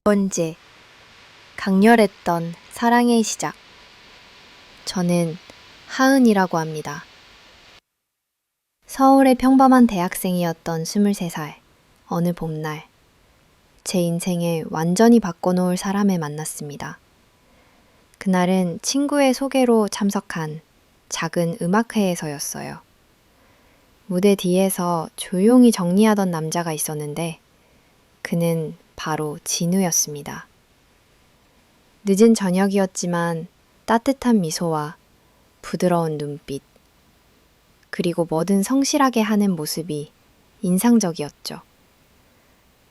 번째, 강렬했던 사랑의 시작. 저는 하은이라고 합니다. 서울의 평범한 대학생이었던 23살, 어느 봄날, 제 인생을 완전히 바꿔놓을 사람을 만났습니다. 그날은 친구의 소개로 참석한 작은 음악회에서였어요. 무대 뒤에서 조용히 정리하던 남자가 있었는데 그는 바로 진우였습니다. 늦은 저녁이었지만 따뜻한 미소와 부드러운 눈빛, 그리고 뭐든 성실하게 하는 모습이 인상적이었죠.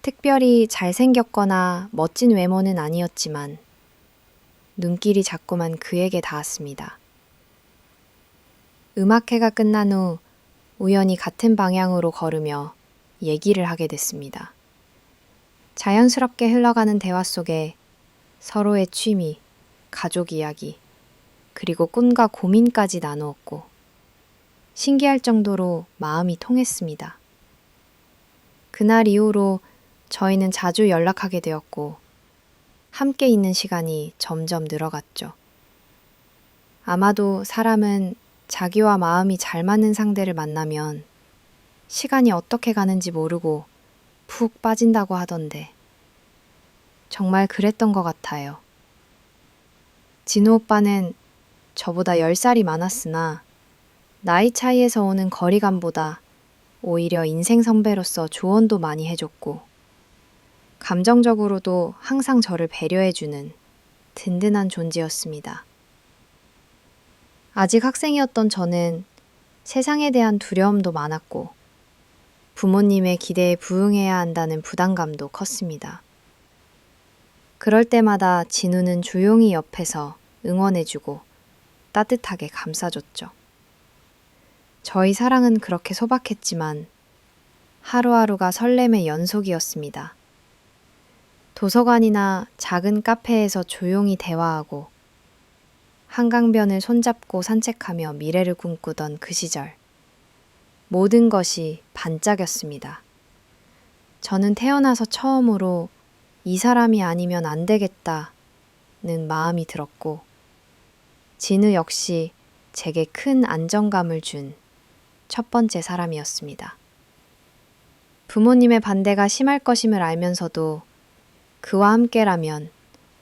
특별히 잘생겼거나 멋진 외모는 아니었지만 눈길이 자꾸만 그에게 닿았습니다. 음악회가 끝난 후 우연히 같은 방향으로 걸으며 얘기를 하게 됐습니다. 자연스럽게 흘러가는 대화 속에 서로의 취미, 가족 이야기, 그리고 꿈과 고민까지 나누었고 신기할 정도로 마음이 통했습니다. 그날 이후로 저희는 자주 연락하게 되었고 함께 있는 시간이 점점 늘어갔죠. 아마도 사람은 자기와 마음이 잘 맞는 상대를 만나면 시간이 어떻게 가는지 모르고 푹 빠진다고 하던데 정말 그랬던 것 같아요. 진우 오빠는 저보다 10살이 많았으나 나이 차이에서 오는 거리감보다 오히려 인생 선배로서 조언도 많이 해줬고 감정적으로도 항상 저를 배려해주는 든든한 존재였습니다. 아직 학생이었던 저는 세상에 대한 두려움도 많았고 부모님의 기대에 부응해야 한다는 부담감도 컸습니다. 그럴 때마다 진우는 조용히 옆에서 응원해주고 따뜻하게 감싸줬죠. 저희 사랑은 그렇게 소박했지만 하루하루가 설렘의 연속이었습니다. 도서관이나 작은 카페에서 조용히 대화하고 한강변을 손잡고 산책하며 미래를 꿈꾸던 그 시절. 모든 것이 반짝였습니다. 저는 태어나서 처음으로 이 사람이 아니면 안 되겠다는 마음이 들었고 진우 역시 제게 큰 안정감을 준 첫 번째 사람이었습니다. 부모님의 반대가 심할 것임을 알면서도 그와 함께라면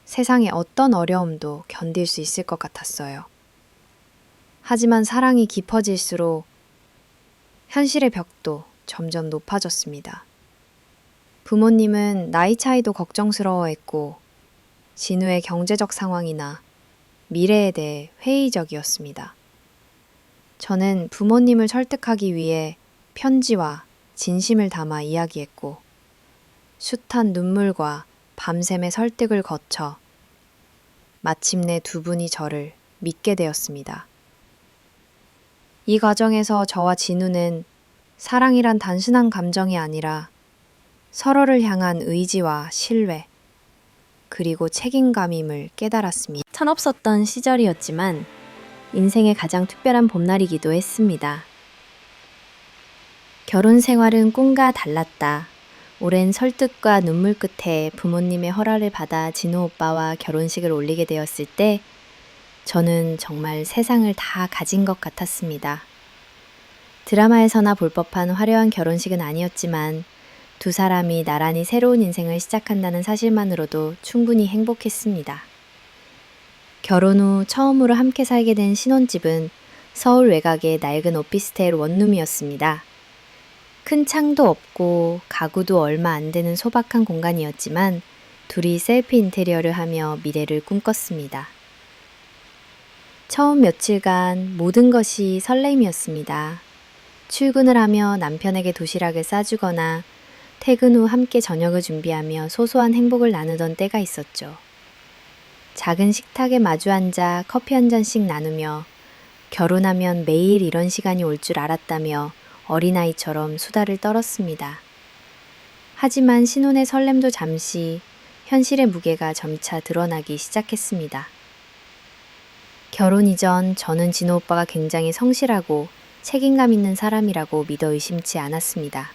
세상의 어떤 어려움도 견딜 수 있을 것 같았어요. 하지만 사랑이 깊어질수록 현실의 벽도 점점 높아졌습니다. 부모님은 나이 차이도 걱정스러워했고 진우의 경제적 상황이나 미래에 대해 회의적이었습니다. 저는 부모님을 설득하기 위해 편지와 진심을 담아 이야기했고 숱한 눈물과 밤샘의 설득을 거쳐 마침내 두 분이 저를 믿게 되었습니다. 이 과정에서 저와 진우는 사랑이란 단순한 감정이 아니라 서로를 향한 의지와 신뢰, 그리고 책임감임을 깨달았습니다. 철없었던 시절이었지만 인생의 가장 특별한 봄날이기도 했습니다. 결혼 생활은 꿈과 달랐다. 오랜 설득과 눈물 끝에 부모님의 허락을 받아 진우 오빠와 결혼식을 올리게 되었을 때 저는 정말 세상을 다 가진 것 같았습니다. 드라마에서나 볼 법한 화려한 결혼식은 아니었지만 두 사람이 나란히 새로운 인생을 시작한다는 사실만으로도 충분히 행복했습니다. 결혼 후 처음으로 함께 살게 된 신혼집은 서울 외곽의 낡은 오피스텔 원룸이었습니다. 큰 창도 없고 가구도 얼마 안 되는 소박한 공간이었지만 둘이 셀프 인테리어를 하며 미래를 꿈꿨습니다. 처음 며칠간 모든 것이 설렘이었습니다. 출근을 하며 남편에게 도시락을 싸주거나 퇴근 후 함께 저녁을 준비하며 소소한 행복을 나누던 때가 있었죠. 작은 식탁에 마주 앉아 커피 한 잔씩 나누며 결혼하면 매일 이런 시간이 올 줄 알았다며 어린아이처럼 수다를 떨었습니다. 하지만 신혼의 설렘도 잠시 현실의 무게가 점차 드러나기 시작했습니다. 결혼 이전 저는 진호 오빠가 굉장히 성실하고 책임감 있는 사람이라고 믿어 의심치 않았습니다.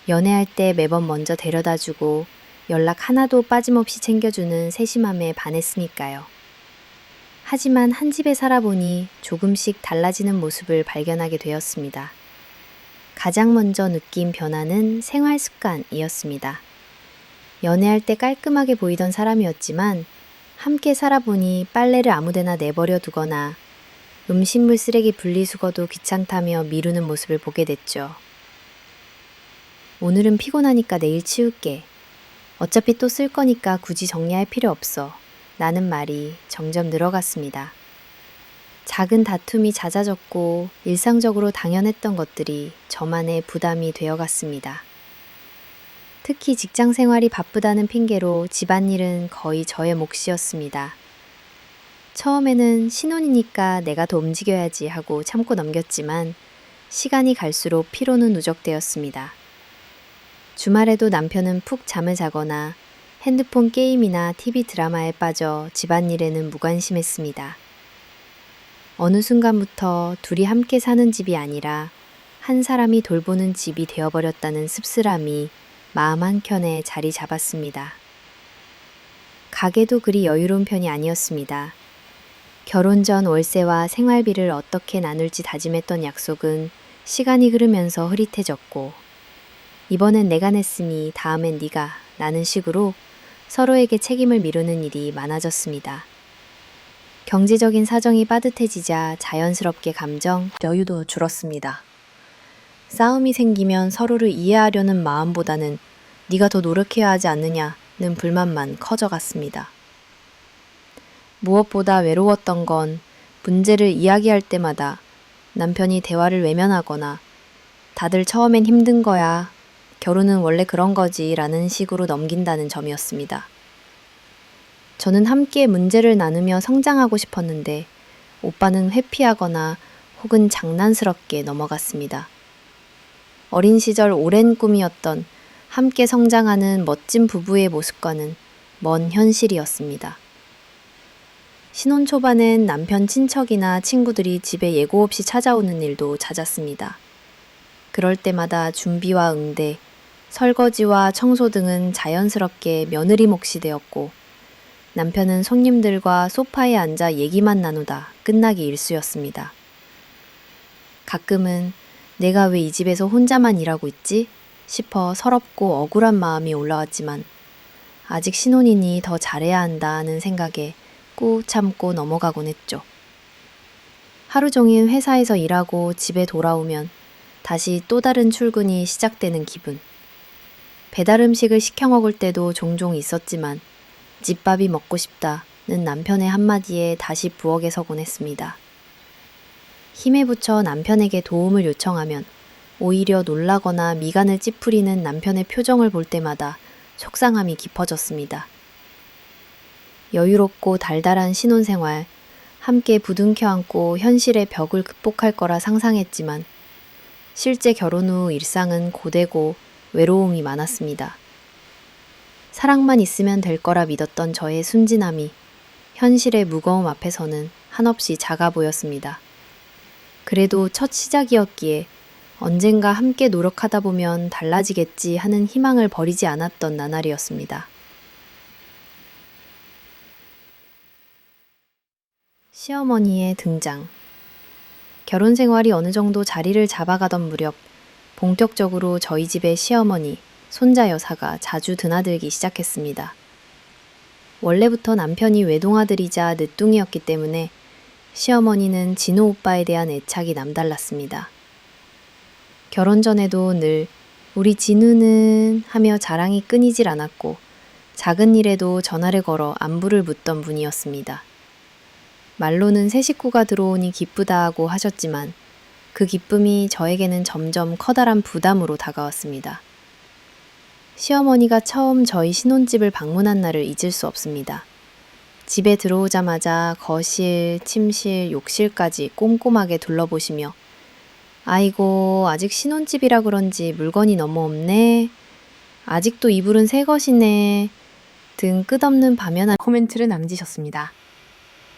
연애할 때 매번 먼저 데려다주고 연락 하나도 빠짐없이 챙겨주는 세심함에 반했으니까요. 하지만 한 집에 살아보니 조금씩 달라지는 모습을 발견하게 되었습니다. 가장 먼저 느낀 변화는 생활 습관이었습니다. 연애할 때 깔끔하게 보이던 사람이었지만 함께 살아보니 빨래를 아무데나 내버려 두거나 음식물 쓰레기 분리수거도 귀찮다며 미루는 모습을 보게 됐죠. 오늘은 피곤하니까 내일 치울게. 어차피 또 쓸 거니까 굳이 정리할 필요 없어. 라는 말이 점점 늘어갔습니다. 작은 다툼이 잦아졌고 일상적으로 당연했던 것들이 저만의 부담이 되어갔습니다. 특히 직장 생활이 바쁘다는 핑계로 집안일은 거의 저의 몫이었습니다. 처음에는 신혼이니까 내가 더 움직여야지 하고 참고 넘겼지만 시간이 갈수록 피로는 누적되었습니다. 주말에도 남편은 푹 잠을 자거나 핸드폰 게임이나 TV 드라마에 빠져 집안일에는 무관심했습니다. 어느 순간부터 둘이 함께 사는 집이 아니라 한 사람이 돌보는 집이 되어버렸다는 씁쓸함이 마음 한켠에 자리 잡았습니다. 가게도 그리 여유로운 편이 아니었습니다. 결혼 전 월세와 생활비를 어떻게 나눌지 다짐했던 약속은 시간이 흐르면서 흐릿해졌고 이번엔 내가 냈으니 다음엔 네가 라는 식으로 서로에게 책임을 미루는 일이 많아졌습니다. 경제적인 사정이 빠듯해지자 자연스럽게 감정 여유도 줄었습니다. 싸움이 생기면 서로를 이해하려는 마음보다는 네가 더 노력해야 하지 않느냐는 불만만 커져갔습니다. 무엇보다 외로웠던 건 문제를 이야기할 때마다 남편이 대화를 외면하거나 다들 처음엔 힘든 거야. 결혼은 원래 그런 거지 라는 식으로 넘긴다는 점이었습니다. 저는 함께 문제를 나누며 성장하고 싶었는데 오빠는 회피하거나 혹은 장난스럽게 넘어갔습니다. 어린 시절 오랜 꿈이었던 함께 성장하는 멋진 부부의 모습과는 먼 현실이었습니다. 신혼 초반엔 남편 친척이나 친구들이 집에 예고 없이 찾아오는 일도 잦았습니다. 그럴 때마다 준비와 응대, 설거지와 청소 등은 자연스럽게 며느리 몫이 되었고 남편은 손님들과 소파에 앉아 얘기만 나누다 끝나기 일쑤였습니다. 가끔은 내가 왜 이 집에서 혼자만 일하고 있지? 싶어 서럽고 억울한 마음이 올라왔지만 아직 신혼이니 더 잘해야 한다는 생각에 꾹 참고 넘어가곤 했죠. 하루 종일 회사에서 일하고 집에 돌아오면 다시 또 다른 출근이 시작되는 기분. 배달 음식을 시켜 먹을 때도 종종 있었지만 집밥이 먹고 싶다는 남편의 한마디에 다시 부엌에 서곤 했습니다. 힘에 부쳐 남편에게 도움을 요청하면 오히려 놀라거나 미간을 찌푸리는 남편의 표정을 볼 때마다 속상함이 깊어졌습니다. 여유롭고 달달한 신혼생활, 함께 부둥켜 안고 현실의 벽을 극복할 거라 상상했지만 실제 결혼 후 일상은 고되고 외로움이 많았습니다. 사랑만 있으면 될 거라 믿었던 저의 순진함이 현실의 무거움 앞에서는 한없이 작아 보였습니다. 그래도 첫 시작이었기에 언젠가 함께 노력하다 보면 달라지겠지 하는 희망을 버리지 않았던 나날이었습니다. 시어머니의 등장. 결혼 생활이 어느 정도 자리를 잡아가던 무렵 본격적으로 저희 집의 시어머니, 손자 여사가 자주 드나들기 시작했습니다. 원래부터 남편이 외동아들이자 늦둥이였기 때문에 시어머니는 진호 오빠에 대한 애착이 남달랐습니다. 결혼 전에도 늘 우리 진우는 하며 자랑이 끊이질 않았고 작은 일에도 전화를 걸어 안부를 묻던 분이었습니다. 말로는 새 식구가 들어오니 기쁘다 하고 하셨지만 그 기쁨이 저에게는 점점 커다란 부담으로 다가왔습니다. 시어머니가 처음 저희 신혼집을 방문한 날을 잊을 수 없습니다. 집에 들어오자마자 거실, 침실, 욕실까지 꼼꼼하게 둘러보시며 아이고 아직 신혼집이라 그런지 물건이 너무 없네. 아직도 이불은 새 것이네. 등 끝없는 파면한 코멘트를 남기셨습니다.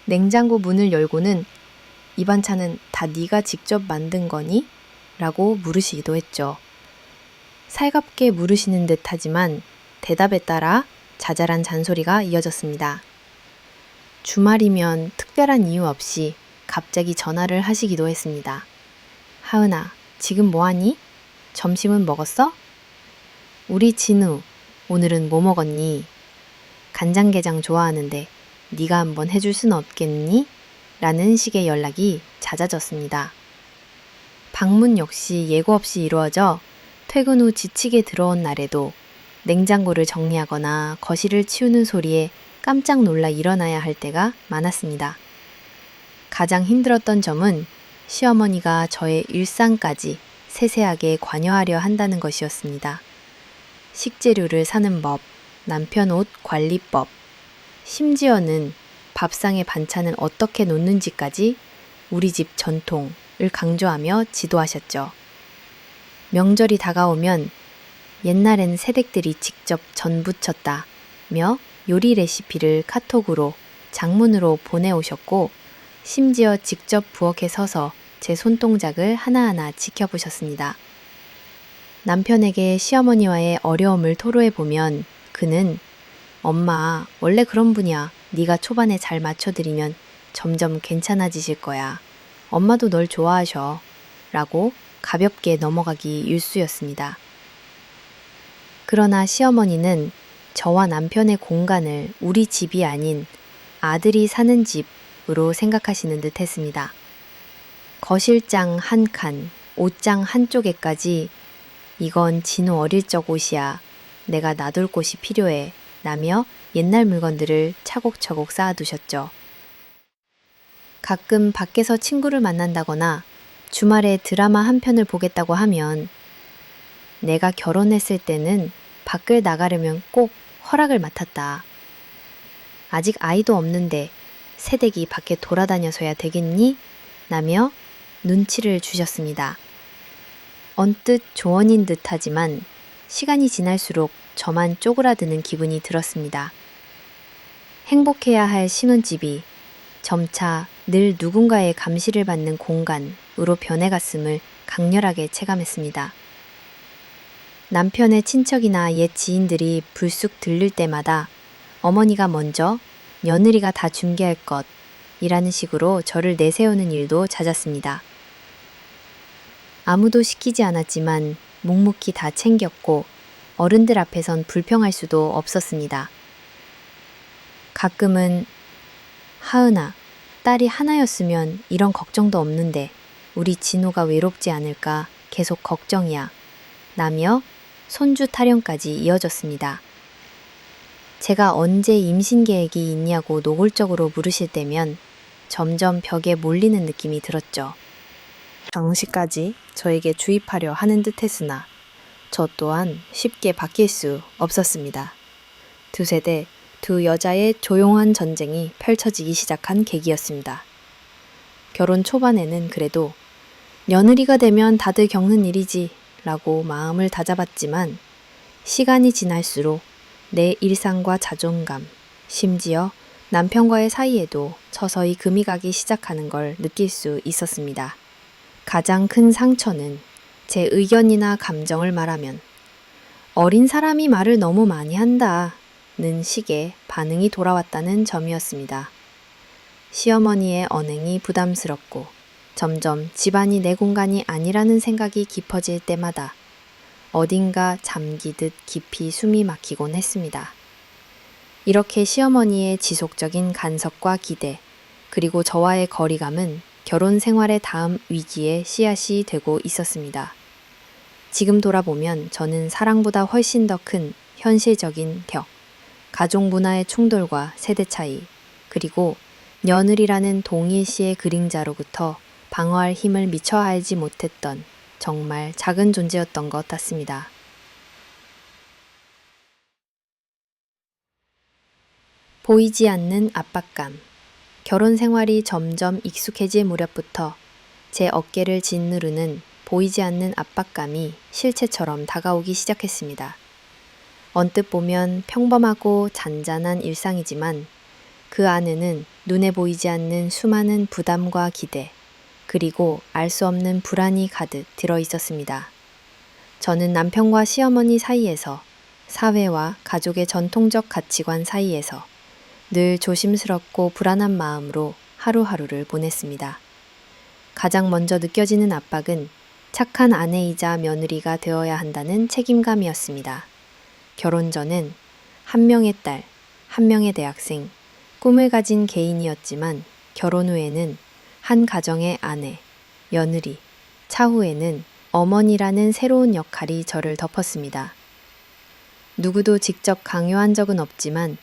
냉장고 문을 열고는 이 반찬은 다 네가 직접 만든 거니? 라고 물으시기도 했죠. 살갑게 물으시는 듯 하지만 대답에 따라 자잘한 잔소리가 이어졌습니다. 주말이면 특별한 이유 없이 갑자기 전화를 하시기도 했습니다. 하은아, 지금 뭐하니? 점심은 먹었어? 우리 진우, 오늘은 뭐 먹었니? 간장게장 좋아하는데 네가 한번 해줄 순 없겠니? 라는 식의 연락이 잦아졌습니다. 방문 역시 예고 없이 이루어져 퇴근 후 지치게 들어온 날에도 냉장고를 정리하거나 거실을 치우는 소리에 깜짝 놀라 일어나야 할 때가 많았습니다. 가장 힘들었던 점은 시어머니가 저의 일상까지 세세하게 관여하려 한다는 것이었습니다. 식재료를 사는 법, 남편 옷 관리법, 심지어는 밥상의 반찬은 어떻게 놓는지까지 우리 집 전통을 강조하며 지도하셨죠. 명절이 다가오면 옛날엔 새댁들이 직접 전 부쳤다며 요리 레시피를 카톡으로 장문으로 보내오셨고 심지어 직접 부엌에 서서 제 손동작을 하나하나 지켜보셨습니다. 남편에게 시어머니와의 어려움을 토로해보면 그는 엄마, 원래 그런 분이야. 네가 초반에 잘 맞춰드리면 점점 괜찮아지실 거야. 엄마도 널 좋아하셔. 라고 가볍게 넘어가기 일쑤였습니다. 그러나 시어머니는 저와 남편의 공간을 우리 집이 아닌 아들이 사는 집으로 생각하시는 듯 했습니다. 거실장 한 칸, 옷장 한쪽에까지 이건 진우 어릴 적 옷이야. 내가 놔둘 곳이 필요해. 라며 옛날 물건들을 차곡차곡 쌓아두셨죠. 가끔 밖에서 친구를 만난다거나 주말에 드라마 한 편을 보겠다고 하면 내가 결혼했을 때는 밖을 나가려면 꼭 허락을 맡았다. 아직 아이도 없는데 새댁이 밖에 돌아다녀서야 되겠니? 라며 눈치를 주셨습니다. 언뜻 조언인 듯 하지만 시간이 지날수록 저만 쪼그라드는 기분이 들었습니다. 행복해야 할 신혼집이 점차 늘 누군가의 감시를 받는 공간으로 변해갔음을 강렬하게 체감했습니다. 남편의 친척이나 옛 지인들이 불쑥 들릴 때마다 어머니가 먼저 며느리가 다 준비할 것이라는 식으로 저를 내세우는 일도 잦았습니다. 아무도 시키지 않았지만 묵묵히 다 챙겼고 어른들 앞에선 불평할 수도 없었습니다. 가끔은 하은아, 딸이 하나였으면 이런 걱정도 없는데 우리 진호가 외롭지 않을까 계속 걱정이야. 라며 손주 타령까지 이어졌습니다. 제가 언제 임신 계획이 있냐고 노골적으로 물으실 때면 점점 벽에 몰리는 느낌이 들었죠. 정시까지 저에게 주입하려 하는 듯 했으나 저 또한 쉽게 바뀔 수 없었습니다. 두 세대, 두 여자의 조용한 전쟁이 펼쳐지기 시작한 계기였습니다. 결혼 초반에는 그래도 며느리가 되면 다들 겪는 일이지 라고 마음을 다잡았지만 시간이 지날수록 내 일상과 자존감, 심지어 남편과의 사이에도 서서히 금이 가기 시작하는 걸 느낄 수 있었습니다. 가장 큰 상처는 제 의견이나 감정을 말하면 어린 사람이 말을 너무 많이 한다는 식의 반응이 돌아왔다는 점이었습니다. 시어머니의 언행이 부담스럽고 점점 집안이 내 공간이 아니라는 생각이 깊어질 때마다 어딘가 잠기듯 깊이 숨이 막히곤 했습니다. 이렇게 시어머니의 지속적인 간섭과 기대, 그리고 저와의 거리감은 결혼 생활의 다음 위기의 씨앗이 되고 있었습니다. 지금 돌아보면 저는 사랑보다 훨씬 더 큰 현실적인 벽, 가족 문화의 충돌과 세대 차이, 그리고 며느리라는 동일시의 그림자로부터 방어할 힘을 미처 알지 못했던 정말 작은 존재였던 것 같습니다. 보이지 않는 압박감. 결혼 생활이 점점 익숙해질 무렵부터 제 어깨를 짓누르는 보이지 않는 압박감이 실체처럼 다가오기 시작했습니다. 언뜻 보면 평범하고 잔잔한 일상이지만 그 안에는 눈에 보이지 않는 수많은 부담과 기대, 그리고 알 수 없는 불안이 가득 들어 있었습니다. 저는 남편과 시어머니 사이에서 사회와 가족의 전통적 가치관 사이에서 늘 조심스럽고 불안한 마음으로 하루하루를 보냈습니다. 가장 먼저 느껴지는 압박은 착한 아내이자 며느리가 되어야 한다는 책임감이었습니다. 결혼 전엔 한 명의 딸, 한 명의 대학생, 꿈을 가진 개인이었지만 결혼 후에는 한 가정의 아내, 며느리, 차후에는 어머니라는 새로운 역할이 저를 덮었습니다. 누구도 직접 강요한 적은 없지만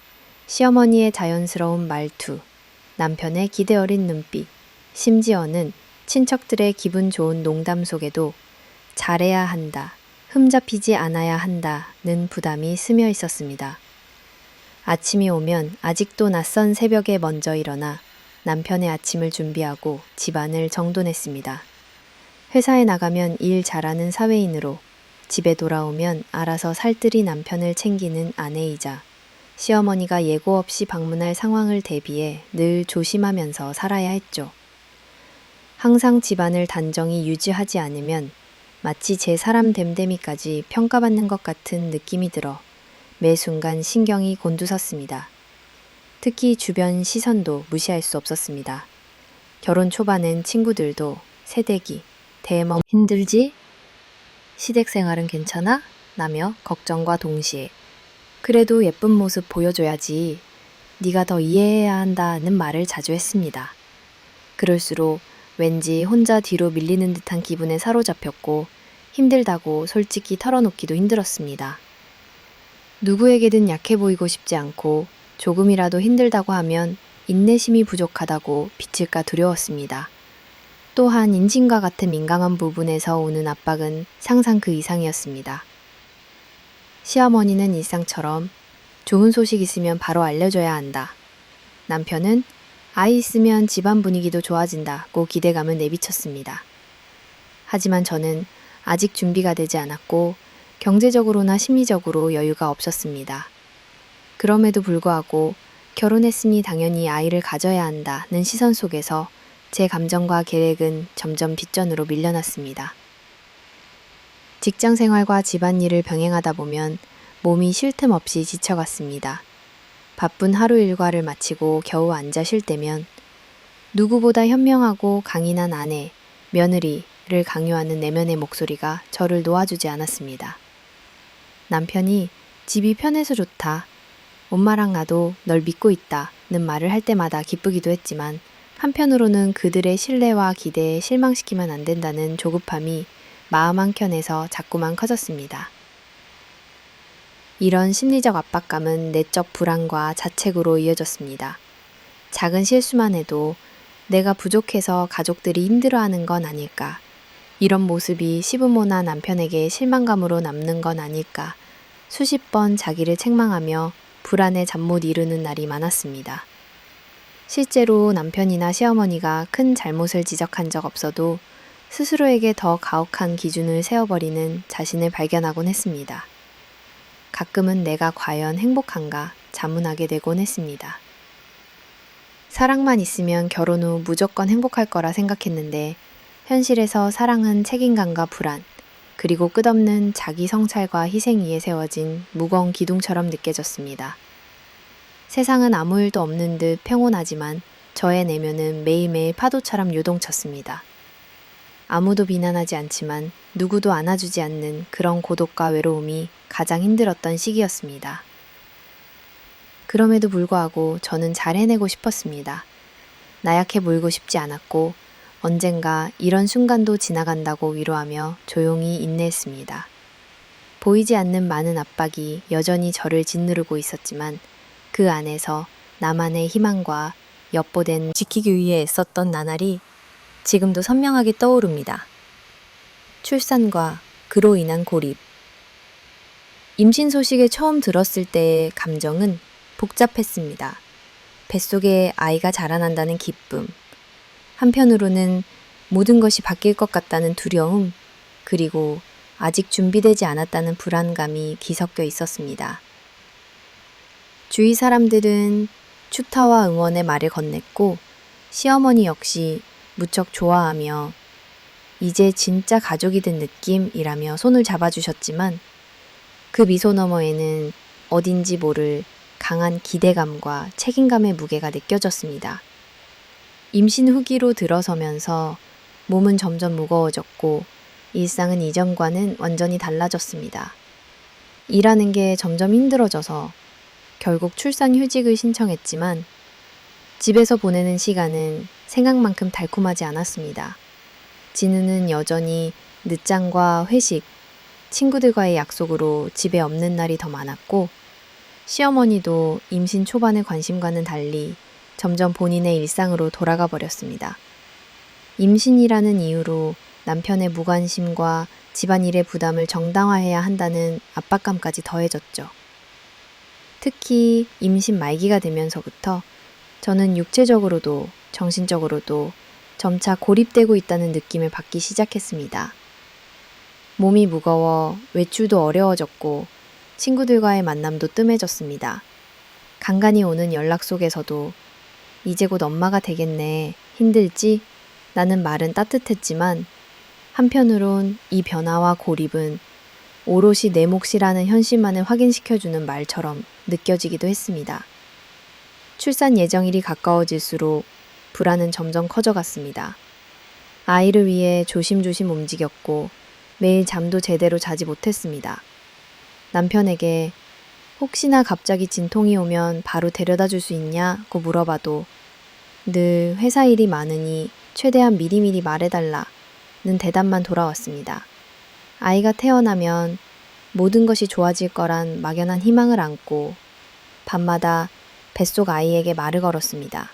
시어머니의 자연스러운 말투, 남편의 기대 어린 눈빛, 심지어는 친척들의 기분 좋은 농담 속에도 잘해야 한다, 흠잡히지 않아야 한다는 부담이 스며 있었습니다. 아침이 오면 아직도 낯선 새벽에 먼저 일어나 남편의 아침을 준비하고 집안을 정돈했습니다. 회사에 나가면 일 잘하는 사회인으로 집에 돌아오면 알아서 살뜰히 남편을 챙기는 아내이자 시어머니가 예고 없이 방문할 상황을 대비해 늘 조심하면서 살아야 했죠. 항상 집안을 단정히 유지하지 않으면 마치 제 사람 됨됨이까지 평가받는 것 같은 느낌이 들어 매 순간 신경이 곤두섰습니다. 특히 주변 시선도 무시할 수 없었습니다. 결혼 초반엔 친구들도 새댁이 대멈 힘들지? 시댁 생활은 괜찮아? 라며 걱정과 동시에 그래도 예쁜 모습 보여줘야지. 네가 더 이해해야 한다는 말을 자주 했습니다. 그럴수록 왠지 혼자 뒤로 밀리는 듯한 기분에 사로잡혔고 힘들다고 솔직히 털어놓기도 힘들었습니다. 누구에게든 약해 보이고 싶지 않고 조금이라도 힘들다고 하면 인내심이 부족하다고 비칠까 두려웠습니다. 또한 인신과 같은 민감한 부분에서 오는 압박은 상상 그 이상이었습니다. 시어머니는 일상처럼 좋은 소식 있으면 바로 알려줘야 한다. 남편은 아이 있으면 집안 분위기도 좋아진다고 기대감을 내비쳤습니다. 하지만 저는 아직 준비가 되지 않았고 경제적으로나 심리적으로 여유가 없었습니다. 그럼에도 불구하고 결혼했으니 당연히 아이를 가져야 한다는 시선 속에서 제 감정과 계획은 점점 뒷전으로 밀려났습니다. 직장 생활과 집안일을 병행하다 보면 몸이 쉴 틈 없이 지쳐갔습니다. 바쁜 하루 일과를 마치고 겨우 앉아 쉴 때면 누구보다 현명하고 강인한 아내, 며느리를 강요하는 내면의 목소리가 저를 놓아주지 않았습니다. 남편이 집이 편해서 좋다, 엄마랑 나도 널 믿고 있다는 말을 할 때마다 기쁘기도 했지만 한편으로는 그들의 신뢰와 기대에 실망시키면 안 된다는 조급함이 마음 한켠에서 자꾸만 커졌습니다. 이런 심리적 압박감은 내적 불안과 자책으로 이어졌습니다. 작은 실수만 해도 내가 부족해서 가족들이 힘들어하는 건 아닐까, 이런 모습이 시부모나 남편에게 실망감으로 남는 건 아닐까, 수십 번 자기를 책망하며 불안에 잠 못 이루는 날이 많았습니다. 실제로 남편이나 시어머니가 큰 잘못을 지적한 적 없어도 스스로에게 더 가혹한 기준을 세워버리는 자신을 발견하곤 했습니다. 가끔은 내가 과연 행복한가 자문하게 되곤 했습니다. 사랑만 있으면 결혼 후 무조건 행복할 거라 생각했는데 현실에서 사랑은 책임감과 불안, 그리고 끝없는 자기 성찰과 희생 위에 세워진 무거운 기둥처럼 느껴졌습니다. 세상은 아무 일도 없는 듯 평온하지만 저의 내면은 매일매일 파도처럼 요동쳤습니다. 아무도 비난하지 않지만 누구도 안아주지 않는 그런 고독과 외로움이 가장 힘들었던 시기였습니다. 그럼에도 불구하고 저는 잘 해내고 싶었습니다. 나약해 보이고 싶지 않았고 언젠가 이런 순간도 지나간다고 위로하며 조용히 인내했습니다. 보이지 않는 많은 압박이 여전히 저를 짓누르고 있었지만 그 안에서 나만의 희망과 엿보된 지키기 위해 애썼던 나날이 지금도 선명하게 떠오릅니다. 출산과 그로 인한 고립. 임신 소식을 처음 들었을 때의 감정은 복잡했습니다. 뱃속에 아이가 자라난다는 기쁨, 한편으로는 모든 것이 바뀔 것 같다는 두려움, 그리고 아직 준비되지 않았다는 불안감이 뒤섞여 있었습니다. 주위 사람들은 축하와 응원의 말을 건넸고 시어머니 역시 무척 좋아하며 이제 진짜 가족이 된 느낌이라며 손을 잡아주셨지만 그 미소 너머에는 어딘지 모를 강한 기대감과 책임감의 무게가 느껴졌습니다. 임신 후기로 들어서면서 몸은 점점 무거워졌고 일상은 이전과는 완전히 달라졌습니다. 일하는 게 점점 힘들어져서 결국 출산 휴직을 신청했지만 집에서 보내는 시간은 생각만큼 달콤하지 않았습니다. 진우는 여전히 늦잠과 회식, 친구들과의 약속으로 집에 없는 날이 더 많았고 시어머니도 임신 초반의 관심과는 달리 점점 본인의 일상으로 돌아가 버렸습니다. 임신이라는 이유로 남편의 무관심과 집안일의 부담을 정당화해야 한다는 압박감까지 더해졌죠. 특히 임신 말기가 되면서부터 저는 육체적으로도 정신적으로도 점차 고립되고 있다는 느낌을 받기 시작했습니다. 몸이 무거워 외출도 어려워졌고 친구들과의 만남도 뜸해졌습니다. 간간히 오는 연락 속에서도 이제 곧 엄마가 되겠네, 힘들지? 라는 말은 따뜻했지만 한편으론 이 변화와 고립은 오롯이 내 몫이라는 현실만을 확인시켜주는 말처럼 느껴지기도 했습니다. 출산 예정일이 가까워질수록 불안은 점점 커져갔습니다. 아이를 위해 조심조심 움직였고 매일 잠도 제대로 자지 못했습니다. 남편에게 혹시나 갑자기 진통이 오면 바로 데려다 줄 수 있냐고 물어봐도 늘 회사 일이 많으니 최대한 미리미리 말해달라는 대답만 돌아왔습니다. 아이가 태어나면 모든 것이 좋아질 거란 막연한 희망을 안고 밤마다 뱃속 아이에게 말을 걸었습니다.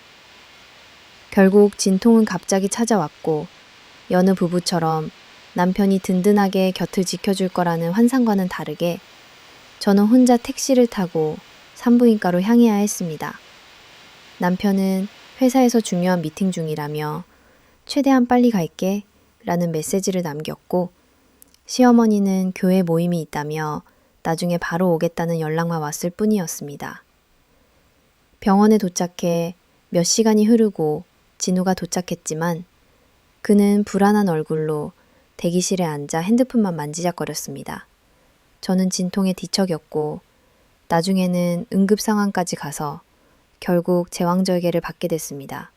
결국 진통은 갑자기 찾아왔고 여느 부부처럼 남편이 든든하게 곁을 지켜줄 거라는 환상과는 다르게 저는 혼자 택시를 타고 산부인과로 향해야 했습니다. 남편은 회사에서 중요한 미팅 중이라며 최대한 빨리 갈게 라는 메시지를 남겼고 시어머니는 교회 모임이 있다며 나중에 바로 오겠다는 연락만 왔을 뿐이었습니다. 병원에 도착해 몇 시간이 흐르고 진우가 도착했지만 그는 불안한 얼굴로 대기실에 앉아 핸드폰만 만지작거렸습니다. 저는 진통에 뒤척였고 나중에는 응급 상황까지 가서 결국 제왕절개를 받게 됐습니다.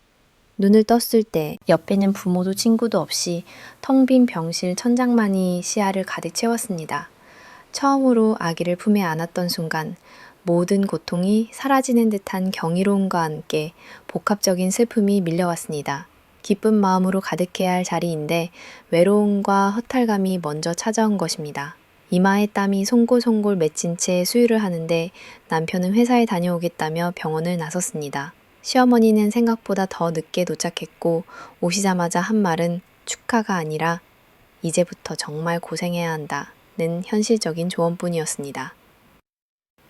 눈을 떴을 때 옆에는 부모도 친구도 없이 텅 빈 병실 천장만이 시야를 가득 채웠습니다. 처음으로 아기를 품에 안았던 순간 모든 고통이 사라지는 듯한 경이로움과 함께 복합적인 슬픔이 밀려왔습니다. 기쁜 마음으로 가득해야 할 자리인데 외로움과 허탈감이 먼저 찾아온 것입니다. 이마에 땀이 송골송골 맺힌 채 수유를 하는데 남편은 회사에 다녀오겠다며 병원을 나섰습니다. 시어머니는 생각보다 더 늦게 도착했고 오시자마자 한 말은 축하가 아니라 이제부터 정말 고생해야 한다는 현실적인 조언뿐이었습니다.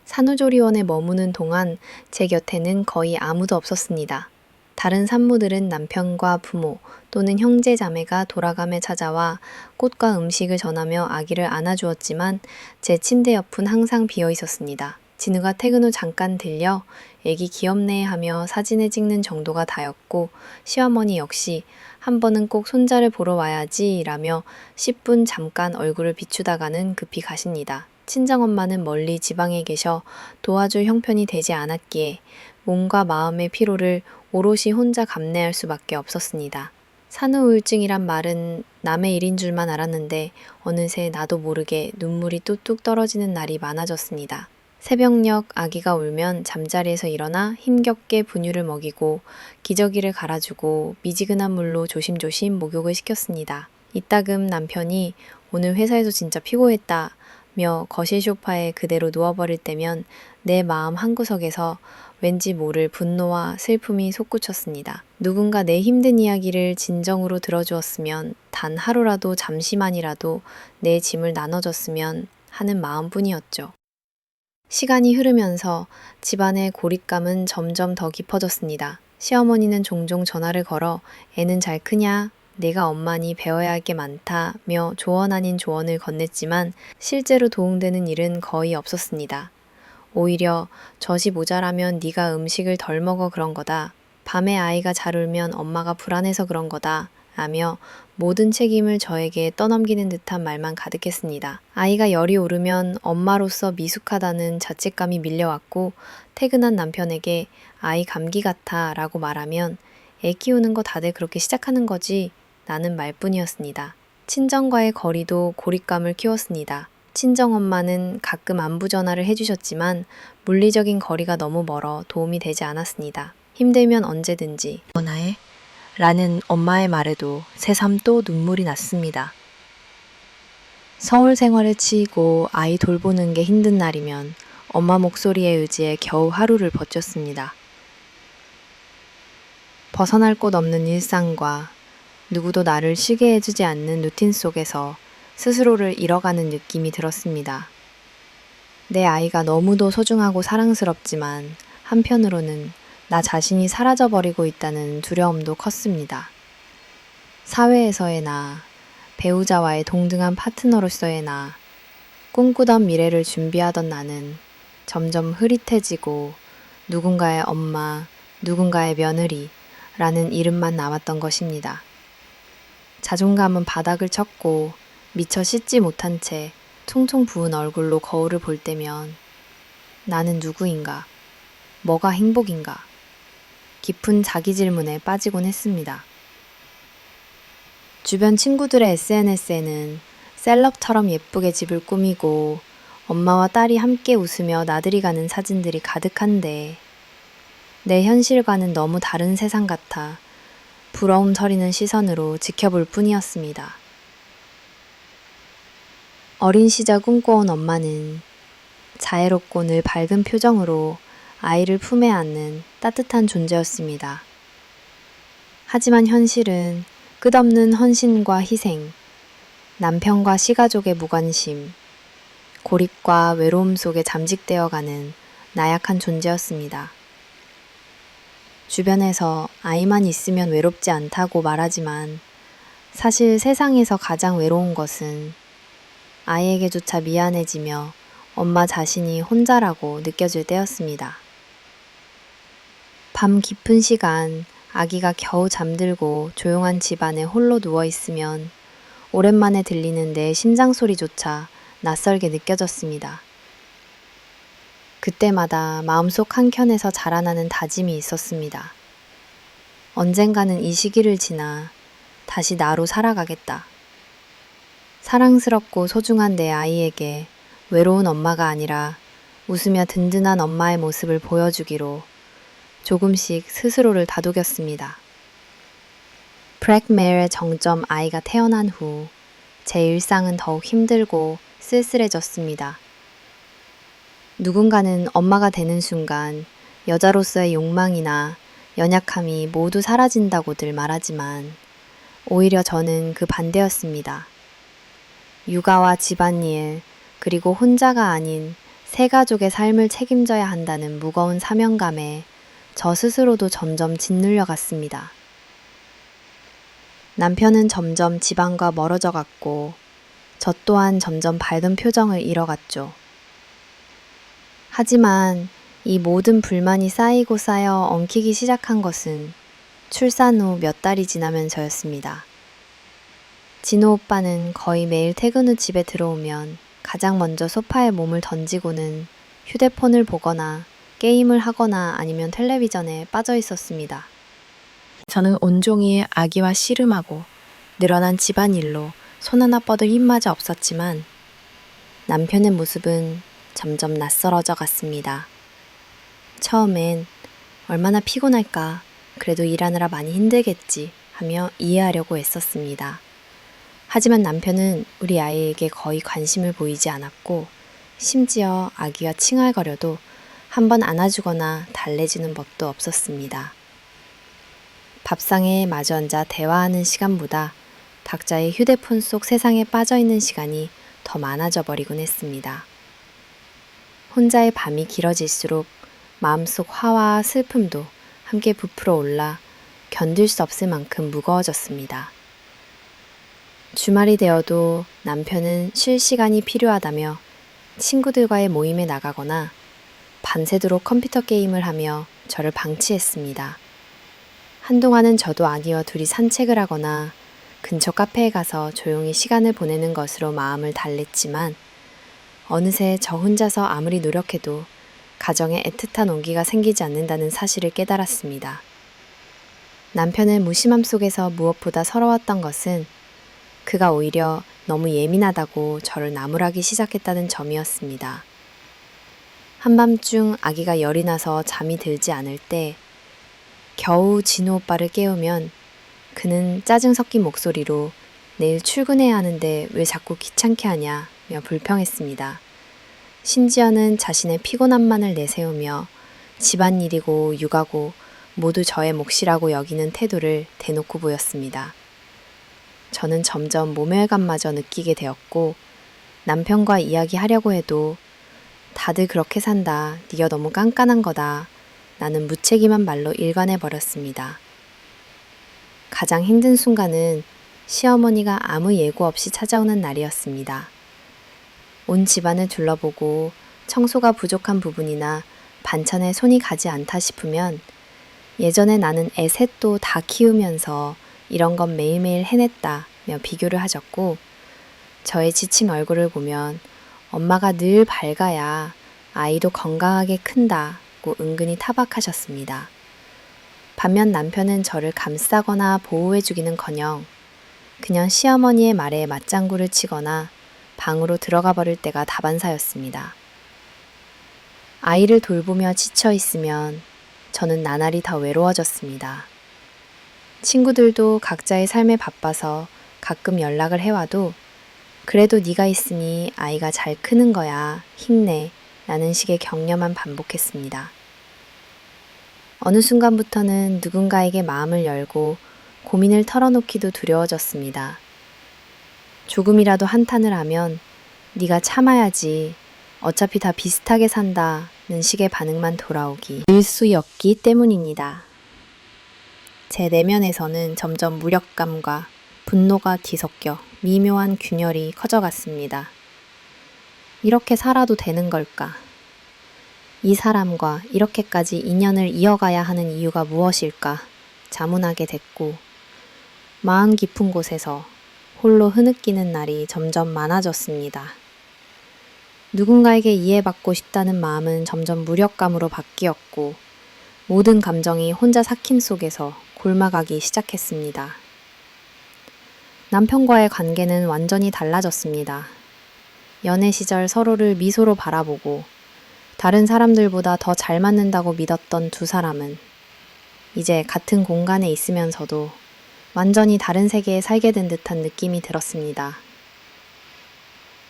산후조리원에 머무는 동안 제 곁에는 거의 아무도 없었습니다. 다른 산모들은 남편과 부모 또는 형제 자매가 돌아가며 찾아와 꽃과 음식을 전하며 아기를 안아주었지만 제 침대 옆은 항상 비어 있었습니다. 진우가 퇴근 후 잠깐 들려 애기 귀엽네 하며 사진을 찍는 정도가 다였고 시어머니 역시 한 번은 꼭 손자를 보러 와야지 라며 10분 잠깐 얼굴을 비추다가는 급히 가십니다. 친정엄마는 멀리 지방에 계셔 도와줄 형편이 되지 않았기에 몸과 마음의 피로를 오롯이 혼자 감내할 수밖에 없었습니다. 산후우울증이란 말은 남의 일인 줄만 알았는데 어느새 나도 모르게 눈물이 뚝뚝 떨어지는 날이 많아졌습니다. 새벽녘 아기가 울면 잠자리에서 일어나 힘겹게 분유를 먹이고 기저귀를 갈아주고 미지근한 물로 조심조심 목욕을 시켰습니다. 이따금 남편이 오늘 회사에서 진짜 피고했다 며 거실 소파에 그대로 누워버릴 때면 내 마음 한구석에서 왠지 모를 분노와 슬픔이 솟구쳤습니다. 누군가 내 힘든 이야기를 진정으로 들어주었으면 단 하루라도 잠시만이라도 내 짐을 나눠줬으면 하는 마음뿐이었죠. 시간이 흐르면서 집안의 고립감은 점점 더 깊어졌습니다. 시어머니는 종종 전화를 걸어 애는 잘 크냐? 내가 엄마니 배워야 할 게 많다며 조언 아닌 조언을 건넸지만 실제로 도움되는 일은 거의 없었습니다. 오히려 젖이 모자라면 네가 음식을 덜 먹어 그런 거다. 밤에 아이가 잘 울면 엄마가 불안해서 그런 거다. 라며 모든 책임을 저에게 떠넘기는 듯한 말만 가득했습니다. 아이가 열이 오르면 엄마로서 미숙하다는 자책감이 밀려왔고 퇴근한 남편에게 아이 감기 같아 라고 말하면 애 키우는 거 다들 그렇게 시작하는 거지 라는 말뿐이었습니다. 친정과의 거리도 고립감을 키웠습니다. 친정엄마는 가끔 안부 전화를 해주셨지만 물리적인 거리가 너무 멀어 도움이 되지 않았습니다. 힘들면 언제든지 전화해 라는 엄마의 말에도 새삼 또 눈물이 났습니다. 서울 생활에 치이고 아이 돌보는 게 힘든 날이면 엄마 목소리에 의지해 겨우 하루를 버텼습니다. 벗어날 곳 없는 일상과 누구도 나를 쉬게 해주지 않는 루틴 속에서 스스로를 잃어가는 느낌이 들었습니다. 내 아이가 너무도 소중하고 사랑스럽지만 한편으로는 나 자신이 사라져버리고 있다는 두려움도 컸습니다. 사회에서의 나, 배우자와의 동등한 파트너로서의 나, 꿈꾸던 미래를 준비하던 나는 점점 흐릿해지고 누군가의 엄마, 누군가의 며느리 라는 이름만 남았던 것입니다. 자존감은 바닥을 쳤고 미처 씻지 못한 채 퉁퉁 부은 얼굴로 거울을 볼 때면 나는 누구인가? 뭐가 행복인가? 깊은 자기 질문에 빠지곤 했습니다. 주변 친구들의 SNS에는 셀럽처럼 예쁘게 집을 꾸미고 엄마와 딸이 함께 웃으며 나들이 가는 사진들이 가득한데 내 현실과는 너무 다른 세상 같아 부러움 서리는 시선으로 지켜볼 뿐이었습니다. 어린 시절 꿈꿔온 엄마는 자애롭고 늘 밝은 표정으로 아이를 품에 안는 따뜻한 존재였습니다. 하지만 현실은 끝없는 헌신과 희생, 남편과 시가족의 무관심, 고립과 외로움 속에 잠식되어가는 나약한 존재였습니다. 주변에서 아이만 있으면 외롭지 않다고 말하지만 사실 세상에서 가장 외로운 것은 아이에게조차 미안해지며 엄마 자신이 혼자라고 느껴질 때였습니다. 밤 깊은 시간 아기가 겨우 잠들고 조용한 집안에 홀로 누워있으면 오랜만에 들리는 내 심장 소리조차 낯설게 느껴졌습니다. 그때마다 마음속 한켠에서 자라나는 다짐이 있었습니다. 언젠가는 이 시기를 지나 다시 나로 살아가겠다. 사랑스럽고 소중한 내 아이에게 외로운 엄마가 아니라 웃으며 든든한 엄마의 모습을 보여주기로 조금씩 스스로를 다독였습니다. 브렉메일의 정점 아이가 태어난 후 제 일상은 더욱 힘들고 쓸쓸해졌습니다. 누군가는 엄마가 되는 순간 여자로서의 욕망이나 연약함이 모두 사라진다고들 말하지만 오히려 저는 그 반대였습니다. 육아와 집안일, 그리고 혼자가 아닌 세 가족의 삶을 책임져야 한다는 무거운 사명감에 저 스스로도 점점 짓눌려 갔습니다. 남편은 점점 집안과 멀어져 갔고 저 또한 점점 밝은 표정을 잃어갔죠. 하지만 이 모든 불만이 쌓이고 쌓여 엉키기 시작한 것은 출산 후 몇 달이 지나면서였습니다. 진호 오빠는 거의 매일 퇴근 후 집에 들어오면 가장 먼저 소파에 몸을 던지고는 휴대폰을 보거나 게임을 하거나 아니면 텔레비전에 빠져 있었습니다. 저는 온종일 아기와 씨름하고 늘어난 집안일로 손 하나 뻗을 힘마저 없었지만 남편의 모습은 점점 낯설어져 갔습니다. 처음엔 얼마나 피곤할까, 그래도 일하느라 많이 힘들겠지 하며 이해하려고 애썼습니다. 하지만 남편은 우리 아이에게 거의 관심을 보이지 않았고 심지어 아기와 칭얼거려도 한번 안아주거나 달래주는 법도 없었습니다. 밥상에 마주 앉아 대화하는 시간보다 각자의 휴대폰 속 세상에 빠져있는 시간이 더 많아져 버리곤 했습니다. 혼자의 밤이 길어질수록 마음속 화와 슬픔도 함께 부풀어 올라 견딜 수 없을 만큼 무거워졌습니다. 주말이 되어도 남편은 쉴 시간이 필요하다며 친구들과의 모임에 나가거나 밤새도록 컴퓨터 게임을 하며 저를 방치했습니다. 한동안은 저도 아기와 둘이 산책을 하거나 근처 카페에 가서 조용히 시간을 보내는 것으로 마음을 달랬지만 어느새 저 혼자서 아무리 노력해도 가정에 애틋한 온기가 생기지 않는다는 사실을 깨달았습니다. 남편의 무심함 속에서 무엇보다 서러웠던 것은 그가 오히려 너무 예민하다고 저를 나무라기 시작했다는 점이었습니다. 한밤중 아기가 열이 나서 잠이 들지 않을 때 겨우 진우 오빠를 깨우면 그는 짜증 섞인 목소리로 내일 출근해야 하는데 왜 자꾸 귀찮게 하냐며 불평했습니다. 심지어는 자신의 피곤함만을 내세우며 집안일이고 육아고 모두 저의 몫이라고 여기는 태도를 대놓고 보였습니다. 저는 점점 모멸감마저 느끼게 되었고 남편과 이야기하려고 해도 다들 그렇게 산다. 네가 너무 깐깐한 거다. 나는 무책임한 말로 일관해버렸습니다. 가장 힘든 순간은 시어머니가 아무 예고 없이 찾아오는 날이었습니다. 온 집안을 둘러보고 청소가 부족한 부분이나 반찬에 손이 가지 않다 싶으면 예전에 나는 애 셋도 다 키우면서 이런 건 매일매일 해냈다며 비교를 하셨고 저의 지친 얼굴을 보면 엄마가 늘 밝아야 아이도 건강하게 큰다고 은근히 타박하셨습니다. 반면 남편은 저를 감싸거나 보호해주기는커녕 그냥 시어머니의 말에 맞장구를 치거나 방으로 들어가 버릴 때가 다반사였습니다. 아이를 돌보며 지쳐 있으면 저는 나날이 더 외로워졌습니다. 친구들도 각자의 삶에 바빠서 가끔 연락을 해와도 그래도 네가 있으니 아이가 잘 크는 거야. 힘내. 라는 식의 격려만 반복했습니다. 어느 순간부터는 누군가에게 마음을 열고 고민을 털어놓기도 두려워졌습니다. 조금이라도 한탄을 하면 네가 참아야지. 어차피 다 비슷하게 산다는 식의 반응만 돌아오기 일쑤였기 때문입니다. 제 내면에서는 점점 무력감과 분노가 뒤섞여 미묘한 균열이 커져갔습니다. 이렇게 살아도 되는 걸까? 이 사람과 이렇게까지 인연을 이어가야 하는 이유가 무엇일까? 자문하게 됐고 마음 깊은 곳에서 홀로 흐느끼는 날이 점점 많아졌습니다. 누군가에게 이해받고 싶다는 마음은 점점 무력감으로 바뀌었고 모든 감정이 혼자 삭힘 속에서 골마가기 시작했습니다. 남편과의 관계는 완전히 달라졌습니다. 연애 시절 서로를 미소로 바라보고 다른 사람들보다 더 잘 맞는다고 믿었던 두 사람은 이제 같은 공간에 있으면서도 완전히 다른 세계에 살게 된 듯한 느낌이 들었습니다.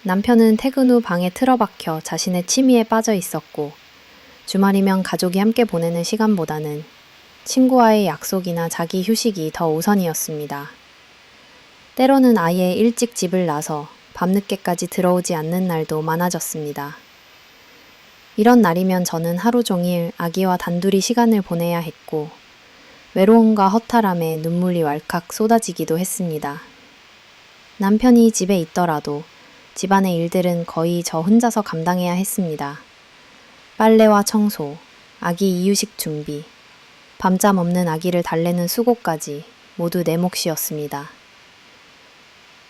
남편은 퇴근 후 방에 틀어박혀 자신의 취미에 빠져 있었고 주말이면 가족이 함께 보내는 시간보다는 친구와의 약속이나 자기 휴식이 더 우선이었습니다. 때로는 아예 일찍 집을 나서 밤늦게까지 들어오지 않는 날도 많아졌습니다. 이런 날이면 저는 하루 종일 아기와 단둘이 시간을 보내야 했고 외로움과 허탈함에 눈물이 왈칵 쏟아지기도 했습니다. 남편이 집에 있더라도 집안의 일들은 거의 저 혼자서 감당해야 했습니다. 빨래와 청소, 아기 이유식 준비, 밤잠 없는 아기를 달래는 수고까지 모두 내 몫이었습니다.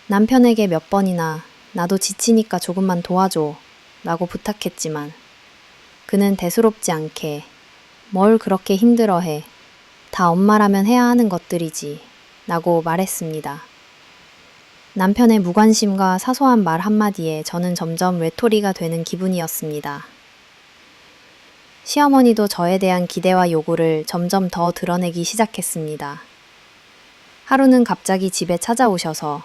남편에게 몇 번이나 나도 지치니까 조금만 도와줘 라고 부탁했지만 그는 대수롭지 않게 뭘 그렇게 힘들어해. 다 엄마라면 해야 하는 것들이지 라고 말했습니다. 남편의 무관심과 사소한 말 한마디에 저는 점점 외톨이가 되는 기분이었습니다. 시어머니도 저에 대한 기대와 요구를 점점 더 드러내기 시작했습니다. 하루는 갑자기 집에 찾아오셔서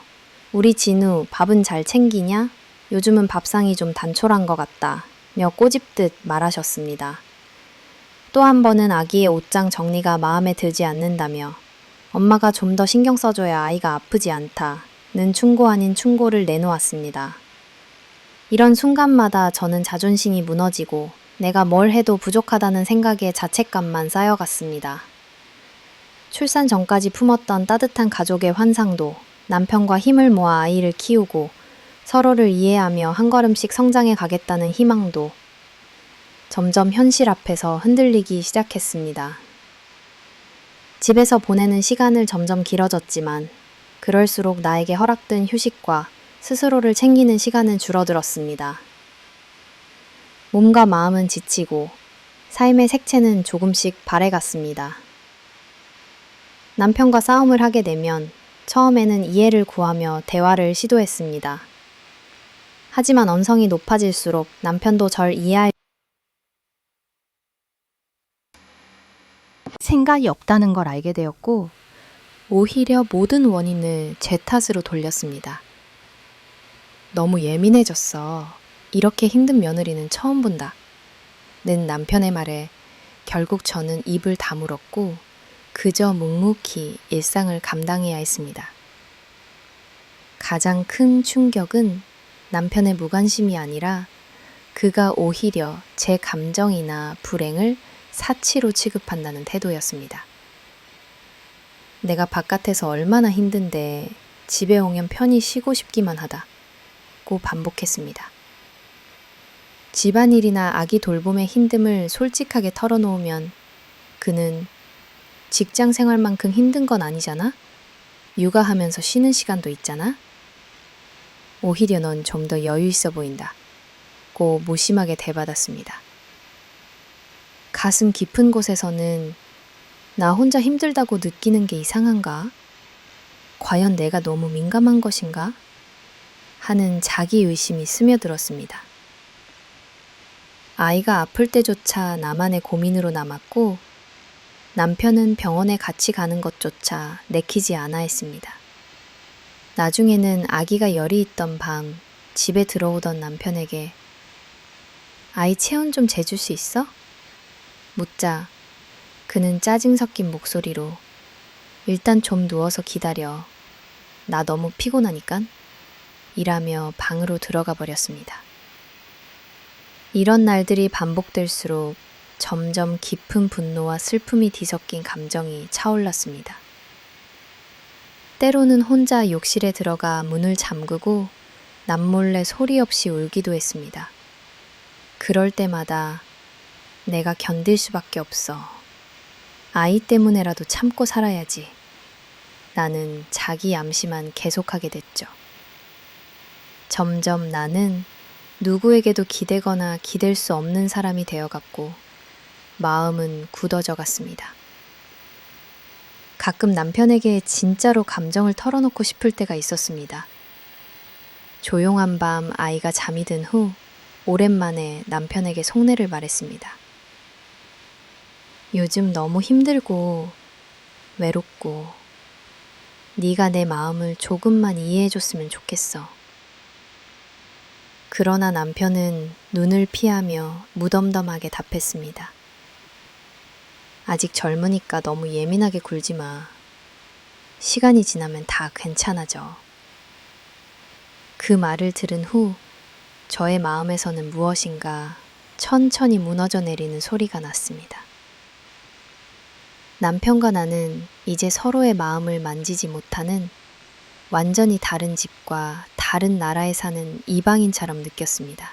우리 진우 밥은 잘 챙기냐? 요즘은 밥상이 좀 단촐한 것 같다 며 꼬집듯 말하셨습니다. 또 한 번은 아기의 옷장 정리가 마음에 들지 않는다며 엄마가 좀 더 신경 써줘야 아이가 아프지 않다는 충고 아닌 충고를 내놓았습니다. 이런 순간마다 저는 자존심이 무너지고 내가 뭘 해도 부족하다는 생각에 자책감만 쌓여갔습니다. 출산 전까지 품었던 따뜻한 가족의 환상도 남편과 힘을 모아 아이를 키우고 서로를 이해하며 한 걸음씩 성장해 가겠다는 희망도 점점 현실 앞에서 흔들리기 시작했습니다. 집에서 보내는 시간을 점점 길어졌지만 그럴수록 나에게 허락된 휴식과 스스로를 챙기는 시간은 줄어들었습니다. 몸과 마음은 지치고 삶의 색채는 조금씩 바래갔습니다. 남편과 싸움을 하게 되면 처음에는 이해를 구하며 대화를 시도했습니다. 하지만 언성이 높아질수록 남편도 절 이해할 생각이 없다는 걸 알게 되었고, 오히려 모든 원인을 제 탓으로 돌렸습니다. 너무 예민해졌어. 이렇게 힘든 며느리는 처음 본다. 는 남편의 말에 결국 저는 입을 다물었고 그저 묵묵히 일상을 감당해야 했습니다. 가장 큰 충격은 남편의 무관심이 아니라 그가 오히려 제 감정이나 불행을 사치로 취급한다는 태도였습니다. 내가 바깥에서 얼마나 힘든데 집에 오면 편히 쉬고 싶기만 하다고 반복했습니다. 집안일이나 아기 돌봄의 힘듦을 솔직하게 털어놓으면 그는 직장 생활만큼 힘든 건 아니잖아? 육아하면서 쉬는 시간도 있잖아? 오히려 넌 좀 더 여유 있어 보인다. 고 무심하게 대받았습니다. 가슴 깊은 곳에서는 나 혼자 힘들다고 느끼는 게 이상한가? 과연 내가 너무 민감한 것인가? 하는 자기의심이 스며들었습니다. 아이가 아플 때조차 나만의 고민으로 남았고 남편은 병원에 같이 가는 것조차 내키지 않아 했습니다. 나중에는 아기가 열이 있던 밤 집에 들어오던 남편에게 아이 체온 좀 재줄 수 있어? 묻자 그는 짜증 섞인 목소리로 일단 좀 누워서 기다려. 나 너무 피곤하니깐? 이라며 방으로 들어가 버렸습니다. 이런 날들이 반복될수록 점점 깊은 분노와 슬픔이 뒤섞인 감정이 차올랐습니다. 때로는 혼자 욕실에 들어가 문을 잠그고 남몰래 소리 없이 울기도 했습니다. 그럴 때마다 내가 견딜 수밖에 없어. 아이 때문에라도 참고 살아야지. 나는 자기 암시만 계속하게 됐죠. 점점 나는 누구에게도 기대거나 기댈 수 없는 사람이 되어갔고 마음은 굳어져 갔습니다. 가끔 남편에게 진짜로 감정을 털어놓고 싶을 때가 있었습니다. 조용한 밤 아이가 잠이 든 후 오랜만에 남편에게 속내를 말했습니다. 요즘 너무 힘들고 외롭고 네가 내 마음을 조금만 이해해줬으면 좋겠어. 그러나 남편은 눈을 피하며 무덤덤하게 답했습니다. 아직 젊으니까 너무 예민하게 굴지 마. 시간이 지나면 다 괜찮아져. 그 말을 들은 후 저의 마음에서는 무엇인가 천천히 무너져 내리는 소리가 났습니다. 남편과 나는 이제 서로의 마음을 만지지 못하는 완전히 다른 집과 다른 나라에 사는 이방인처럼 느꼈습니다.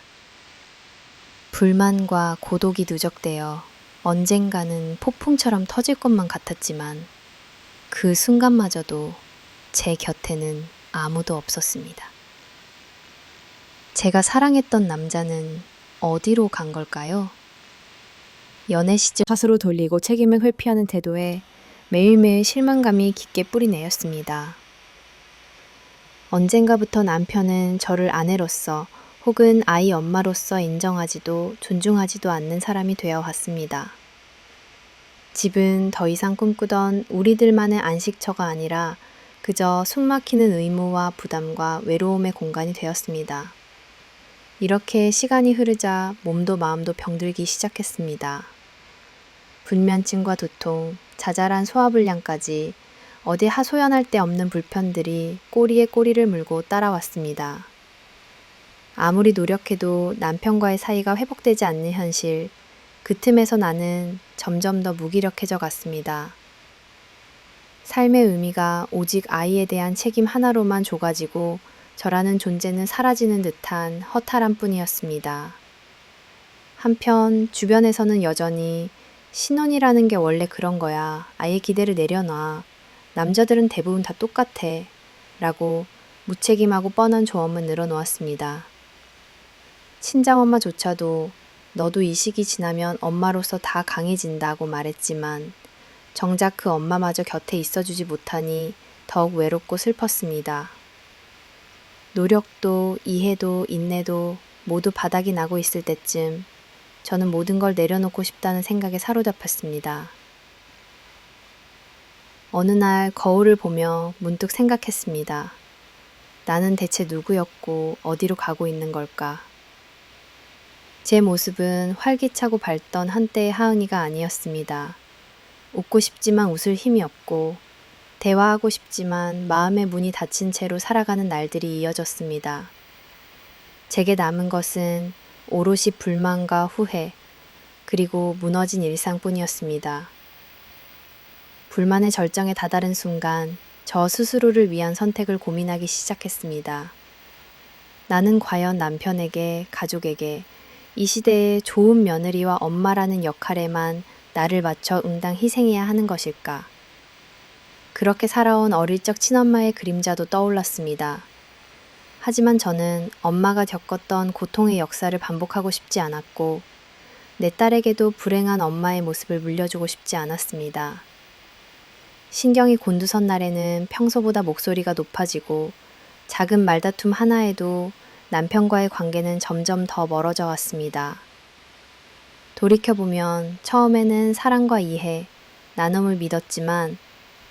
불만과 고독이 누적되어 언젠가는 폭풍처럼 터질 것만 같았지만 그 순간마저도 제 곁에는 아무도 없었습니다. 제가 사랑했던 남자는 어디로 간 걸까요? 연애 시절 탓으로 돌리고 책임을 회피하는 태도에 매일매일 실망감이 깊게 뿌리내렸습니다. 언젠가부터 남편은 저를 아내로서 혹은 아이 엄마로서 인정하지도 존중하지도 않는 사람이 되어 왔습니다. 집은 더 이상 꿈꾸던 우리들만의 안식처가 아니라 그저 숨막히는 의무와 부담과 외로움의 공간이 되었습니다. 이렇게 시간이 흐르자 몸도 마음도 병들기 시작했습니다. 불면증과 두통, 자잘한 소화불량까지 어디 하소연할 데 없는 불편들이 꼬리에 꼬리를 물고 따라왔습니다. 아무리 노력해도 남편과의 사이가 회복되지 않는 현실, 그 틈에서 나는 점점 더 무기력해져 갔습니다. 삶의 의미가 오직 아이에 대한 책임 하나로만 조가지고 저라는 존재는 사라지는 듯한 허탈함 뿐이었습니다. 한편 주변에서는 여전히 신혼이라는 게 원래 그런 거야. 아예 기대를 내려놔. 남자들은 대부분 다 똑같아. 라고 무책임하고 뻔한 조언만 늘어놓았습니다. 친정엄마조차도 너도 이 시기 지나면 엄마로서 다 강해진다고 말했지만 정작 그 엄마마저 곁에 있어주지 못하니 더욱 외롭고 슬펐습니다. 노력도 이해도 인내도 모두 바닥이 나고 있을 때쯤 저는 모든 걸 내려놓고 싶다는 생각에 사로잡혔습니다. 어느 날 거울을 보며 문득 생각했습니다. 나는 대체 누구였고 어디로 가고 있는 걸까? 제 모습은 활기차고 밝던 한때의 하은이가 아니었습니다. 웃고 싶지만 웃을 힘이 없고 대화하고 싶지만 마음의 문이 닫힌 채로 살아가는 날들이 이어졌습니다. 제게 남은 것은 오롯이 불만과 후회, 그리고 무너진 일상뿐이었습니다. 불만의 절정에 다다른 순간 저 스스로를 위한 선택을 고민하기 시작했습니다. 나는 과연 남편에게, 가족에게, 이 시대의 좋은 며느리와 엄마라는 역할에만 나를 맞춰 응당 희생해야 하는 것일까? 그렇게 살아온 어릴 적 친엄마의 그림자도 떠올랐습니다. 하지만 저는 엄마가 겪었던 고통의 역사를 반복하고 싶지 않았고 내 딸에게도 불행한 엄마의 모습을 물려주고 싶지 않았습니다. 신경이 곤두선 날에는 평소보다 목소리가 높아지고 작은 말다툼 하나에도 남편과의 관계는 점점 더 멀어져 왔습니다. 돌이켜보면 처음에는 사랑과 이해, 나눔을 믿었지만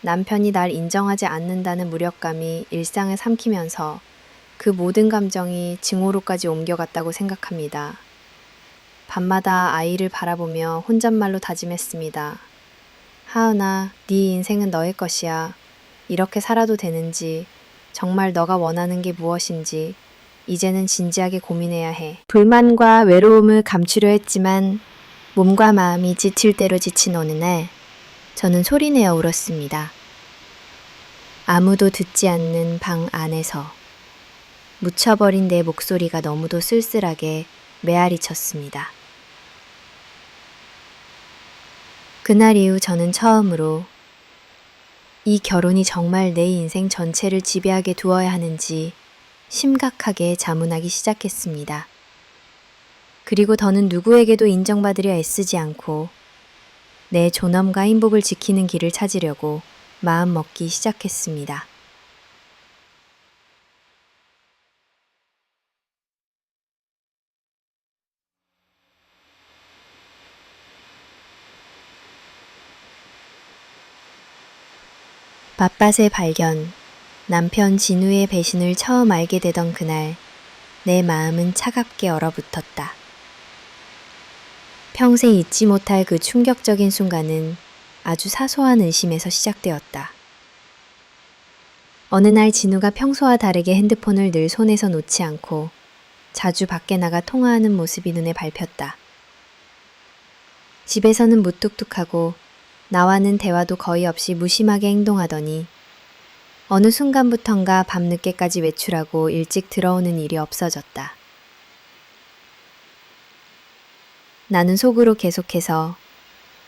남편이 날 인정하지 않는다는 무력감이 일상을 삼키면서 그 모든 감정이 증오로까지 옮겨갔다고 생각합니다. 밤마다 아이를 바라보며 혼잣말로 다짐했습니다. 하은아, 네 인생은 너의 것이야. 이렇게 살아도 되는지, 정말 너가 원하는 게 무엇인지 이제는 진지하게 고민해야 해. 불만과 외로움을 감추려 했지만 몸과 마음이 지칠 대로 지친 어느 날 저는 소리내어 울었습니다. 아무도 듣지 않는 방 안에서 묻혀버린 내 목소리가 너무도 쓸쓸하게 메아리 쳤습니다. 그날 이후 저는 처음으로 이 결혼이 정말 내 인생 전체를 지배하게 두어야 하는지 심각하게 자문하기 시작했습니다. 그리고 더는 누구에게도 인정받으려 애쓰지 않고 내 존엄과 행복을 지키는 길을 찾으려고 마음먹기 시작했습니다. 맛밭의 발견, 남편 진우의 배신을 처음 알게 되던 그날, 내 마음은 차갑게 얼어붙었다. 평생 잊지 못할 그 충격적인 순간은 아주 사소한 의심에서 시작되었다. 어느 날 진우가 평소와 다르게 핸드폰을 늘 손에서 놓지 않고 자주 밖에 나가 통화하는 모습이 눈에 밟혔다. 집에서는 무뚝뚝하고 나와는 대화도 거의 없이 무심하게 행동하더니 어느 순간부턴가 밤늦게까지 외출하고 일찍 들어오는 일이 없어졌다. 나는 속으로 계속해서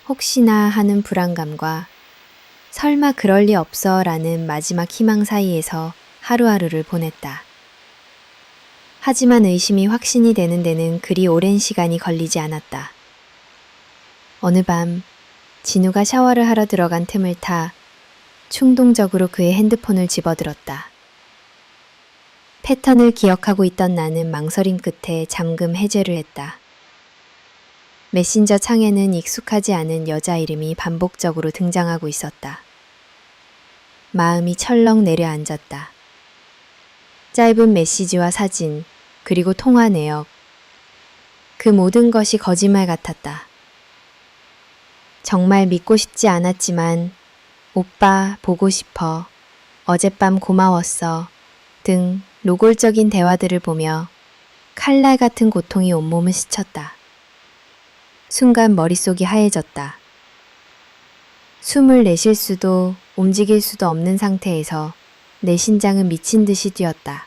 혹시나 하는 불안감과 설마 그럴 리 없어 라는 마지막 희망 사이에서 하루하루를 보냈다. 하지만 의심이 확신이 되는 데는 그리 오랜 시간이 걸리지 않았다. 어느 밤 진우가 샤워를 하러 들어간 틈을 타 충동적으로 그의 핸드폰을 집어들었다. 패턴을 기억하고 있던 나는 망설임 끝에 잠금 해제를 했다. 메신저 창에는 익숙하지 않은 여자 이름이 반복적으로 등장하고 있었다. 마음이 철렁 내려앉았다. 짧은 메시지와 사진, 그리고 통화 내역. 그 모든 것이 거짓말 같았다. 정말 믿고 싶지 않았지만 오빠 보고 싶어, 어젯밤 고마웠어 등 노골적인 대화들을 보며 칼날 같은 고통이 온몸을 스쳤다. 순간 머릿속이 하얘졌다. 숨을 내쉴 수도 움직일 수도 없는 상태에서 내 심장은 미친 듯이 뛰었다.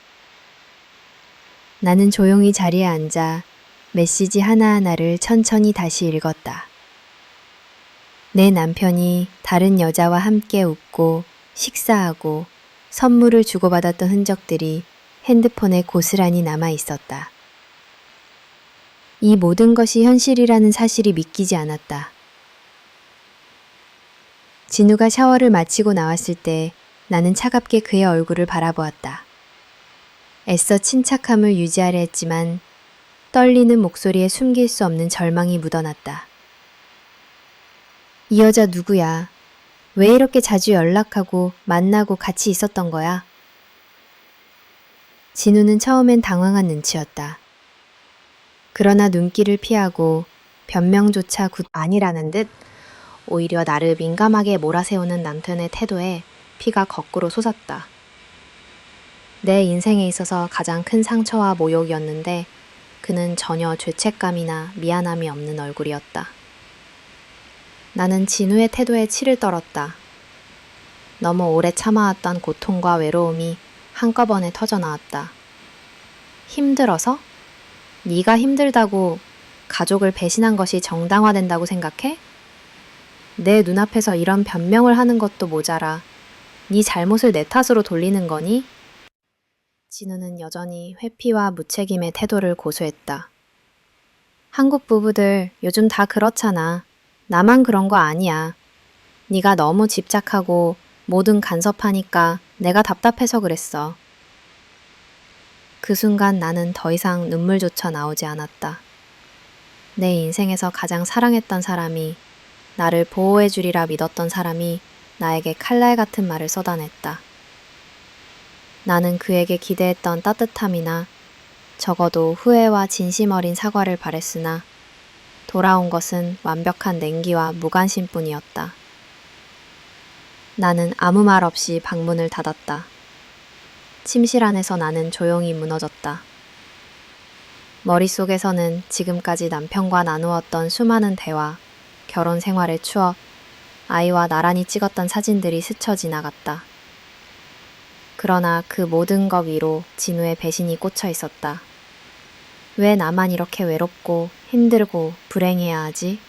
나는 조용히 자리에 앉아 메시지 하나하나를 천천히 다시 읽었다. 내 남편이 다른 여자와 함께 웃고 식사하고 선물을 주고받았던 흔적들이 핸드폰에 고스란히 남아 있었다. 이 모든 것이 현실이라는 사실이 믿기지 않았다. 진우가 샤워를 마치고 나왔을 때 나는 차갑게 그의 얼굴을 바라보았다. 애써 침착함을 유지하려 했지만 떨리는 목소리에 숨길 수 없는 절망이 묻어났다. 이 여자 누구야? 왜 이렇게 자주 연락하고 만나고 같이 있었던 거야? 진우는 처음엔 당황한 눈치였다. 그러나 눈길을 피하고 변명조차 아니라는 듯 오히려 나를 민감하게 몰아세우는 남편의 태도에 피가 거꾸로 솟았다. 내 인생에 있어서 가장 큰 상처와 모욕이었는데 그는 전혀 죄책감이나 미안함이 없는 얼굴이었다. 나는 진우의 태도에 치를 떨었다. 너무 오래 참아왔던 고통과 외로움이 한꺼번에 터져나왔다. 힘들어서? 네가 힘들다고 가족을 배신한 것이 정당화된다고 생각해? 내 눈앞에서 이런 변명을 하는 것도 모자라 네 잘못을 내 탓으로 돌리는 거니? 진우는 여전히 회피와 무책임의 태도를 고수했다. 한국 부부들 요즘 다 그렇잖아. 나만 그런 거 아니야. 네가 너무 집착하고 뭐든 간섭하니까 내가 답답해서 그랬어. 그 순간 나는 더 이상 눈물조차 나오지 않았다. 내 인생에서 가장 사랑했던 사람이, 나를 보호해주리라 믿었던 사람이 나에게 칼날 같은 말을 쏟아냈다. 나는 그에게 기대했던 따뜻함이나 적어도 후회와 진심 어린 사과를 바랬으나 돌아온 것은 완벽한 냉기와 무관심뿐이었다. 나는 아무 말 없이 방문을 닫았다. 침실 안에서 나는 조용히 무너졌다. 머릿속에서는 지금까지 남편과 나누었던 수많은 대화, 결혼 생활의 추억, 아이와 나란히 찍었던 사진들이 스쳐 지나갔다. 그러나 그 모든 것 위로 진우의 배신이 꽂혀 있었다. 왜 나만 이렇게 외롭고 힘들고 불행해야 하지?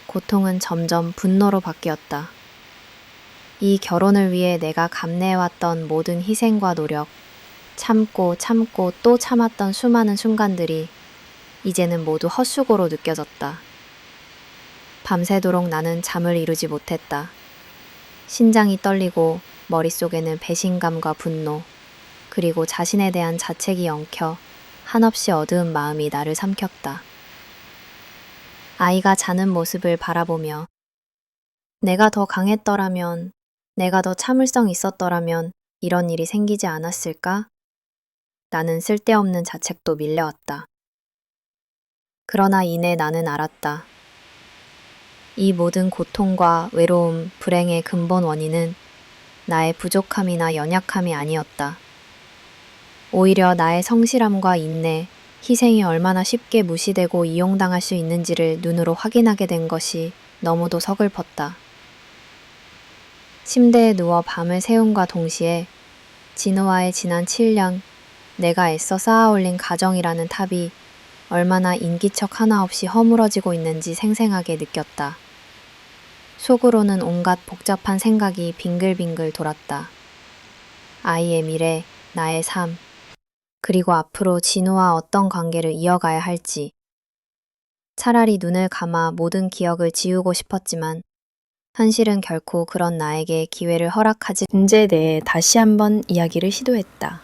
고통은 점점 분노로 바뀌었다. 이 결혼을 위해 내가 감내해왔던 모든 희생과 노력, 참고 참고 또 참았던 수많은 순간들이 이제는 모두 헛수고로 느껴졌다. 밤새도록 나는 잠을 이루지 못했다. 심장이 떨리고 머릿속에는 배신감과 분노, 그리고 자신에 대한 자책이 엉켜 한없이 어두운 마음이 나를 삼켰다. 아이가 자는 모습을 바라보며 내가 더 강했더라면, 내가 더 참을성 있었더라면 이런 일이 생기지 않았을까? 나는 쓸데없는 자책도 밀려왔다. 그러나 이내 나는 알았다. 이 모든 고통과 외로움, 불행의 근본 원인은 나의 부족함이나 연약함이 아니었다. 오히려 나의 성실함과 인내, 희생이 얼마나 쉽게 무시되고 이용당할 수 있는지를 눈으로 확인하게 된 것이 너무도 서글펐다. 침대에 누워 밤을 새움과 동시에 진우와의 지난 7년, 내가 애써 쌓아올린 가정이라는 탑이 얼마나 인기척 하나 없이 허물어지고 있는지 생생하게 느꼈다. 속으로는 온갖 복잡한 생각이 빙글빙글 돌았다. 아이의 미래, 나의 삶, 그리고 앞으로 진우와 어떤 관계를 이어가야 할지. 차라리 눈을 감아 모든 기억을 지우고 싶었지만 현실은 결코 그런 나에게 기회를 허락하지 문제에 대해 다시 한번 이야기를 시도했다.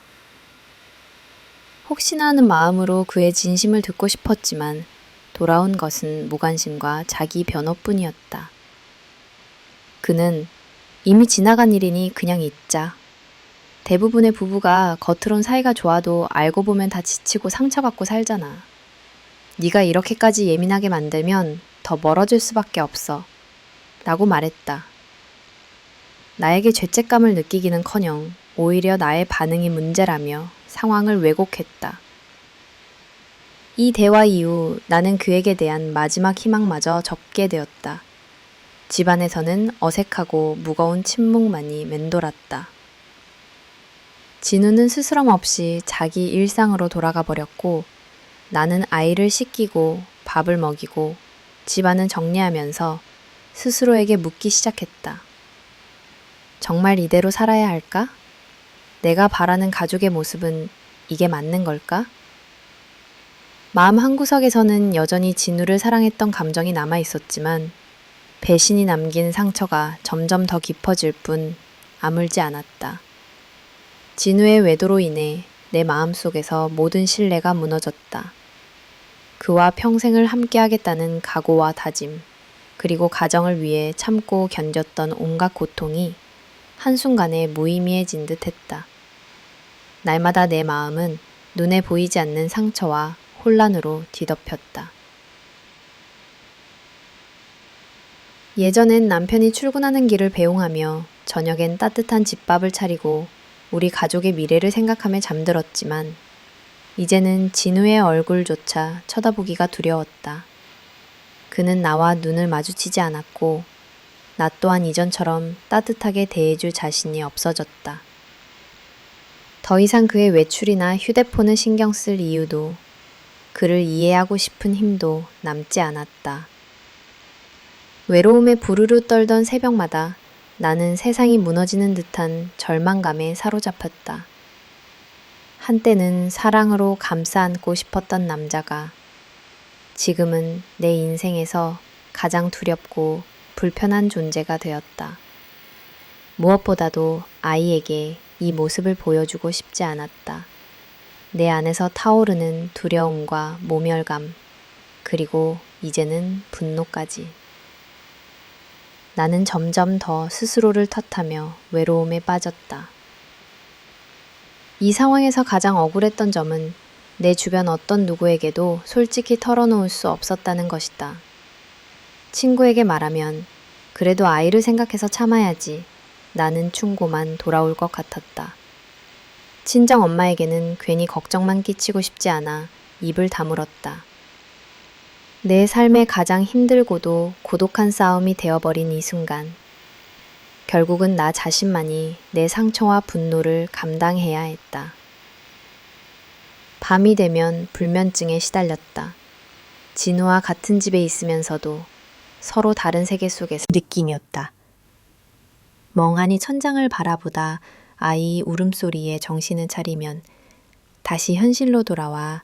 혹시나 하는 마음으로 그의 진심을 듣고 싶었지만 돌아온 것은 무관심과 자기 변호뿐이었다. 그는 이미 지나간 일이니 그냥 잊자. 대부분의 부부가 겉으론 사이가 좋아도 알고 보면 다 지치고 상처받고 살잖아. 네가 이렇게까지 예민하게 만들면 더 멀어질 수밖에 없어. 라고 말했다. 나에게 죄책감을 느끼기는커녕 오히려 나의 반응이 문제라며 상황을 왜곡했다. 이 대화 이후 나는 그에게 대한 마지막 희망마저 접게 되었다. 집안에서는 어색하고 무거운 침묵만이 맴돌았다. 진우는 스스럼 없이 자기 일상으로 돌아가 버렸고 나는 아이를 씻기고 밥을 먹이고 집안을 정리하면서 스스로에게 묻기 시작했다. 정말 이대로 살아야 할까? 내가 바라는 가족의 모습은 이게 맞는 걸까? 마음 한구석에서는 여전히 진우를 사랑했던 감정이 남아 있었지만 배신이 남긴 상처가 점점 더 깊어질 뿐 아물지 않았다. 진우의 외도로 인해 내 마음속에서 모든 신뢰가 무너졌다. 그와 평생을 함께하겠다는 각오와 다짐, 그리고 가정을 위해 참고 견뎠던 온갖 고통이 한순간에 무의미해진 듯 했다. 날마다 내 마음은 눈에 보이지 않는 상처와 혼란으로 뒤덮였다. 예전엔 남편이 출근하는 길을 배웅하며 저녁엔 따뜻한 집밥을 차리고 우리 가족의 미래를 생각하며 잠들었지만 이제는 진우의 얼굴조차 쳐다보기가 두려웠다. 그는 나와 눈을 마주치지 않았고 나 또한 이전처럼 따뜻하게 대해줄 자신이 없어졌다. 더 이상 그의 외출이나 휴대폰을 신경 쓸 이유도 그를 이해하고 싶은 힘도 남지 않았다. 외로움에 부르르 떨던 새벽마다 나는 세상이 무너지는 듯한 절망감에 사로잡혔다. 한때는 사랑으로 감싸 안고 싶었던 남자가 지금은 내 인생에서 가장 두렵고 불편한 존재가 되었다. 무엇보다도 아이에게 이 모습을 보여주고 싶지 않았다. 내 안에서 타오르는 두려움과 모멸감, 그리고 이제는 분노까지. 나는 점점 더 스스로를 탓하며 외로움에 빠졌다. 이 상황에서 가장 억울했던 점은 내 주변 어떤 누구에게도 솔직히 털어놓을 수 없었다는 것이다. 친구에게 말하면 그래도 아이를 생각해서 참아야지 나는 충고만 돌아올 것 같았다. 친정 엄마에게는 괜히 걱정만 끼치고 싶지 않아 입을 다물었다. 내 삶의 가장 힘들고도 고독한 싸움이 되어버린 이 순간, 결국은 나 자신만이 내 상처와 분노를 감당해야 했다. 밤이 되면 불면증에 시달렸다. 진우와 같은 집에 있으면서도 서로 다른 세계 속에서 느낌이었다. 멍하니 천장을 바라보다 아이 울음소리에 정신을 차리면 다시 현실로 돌아와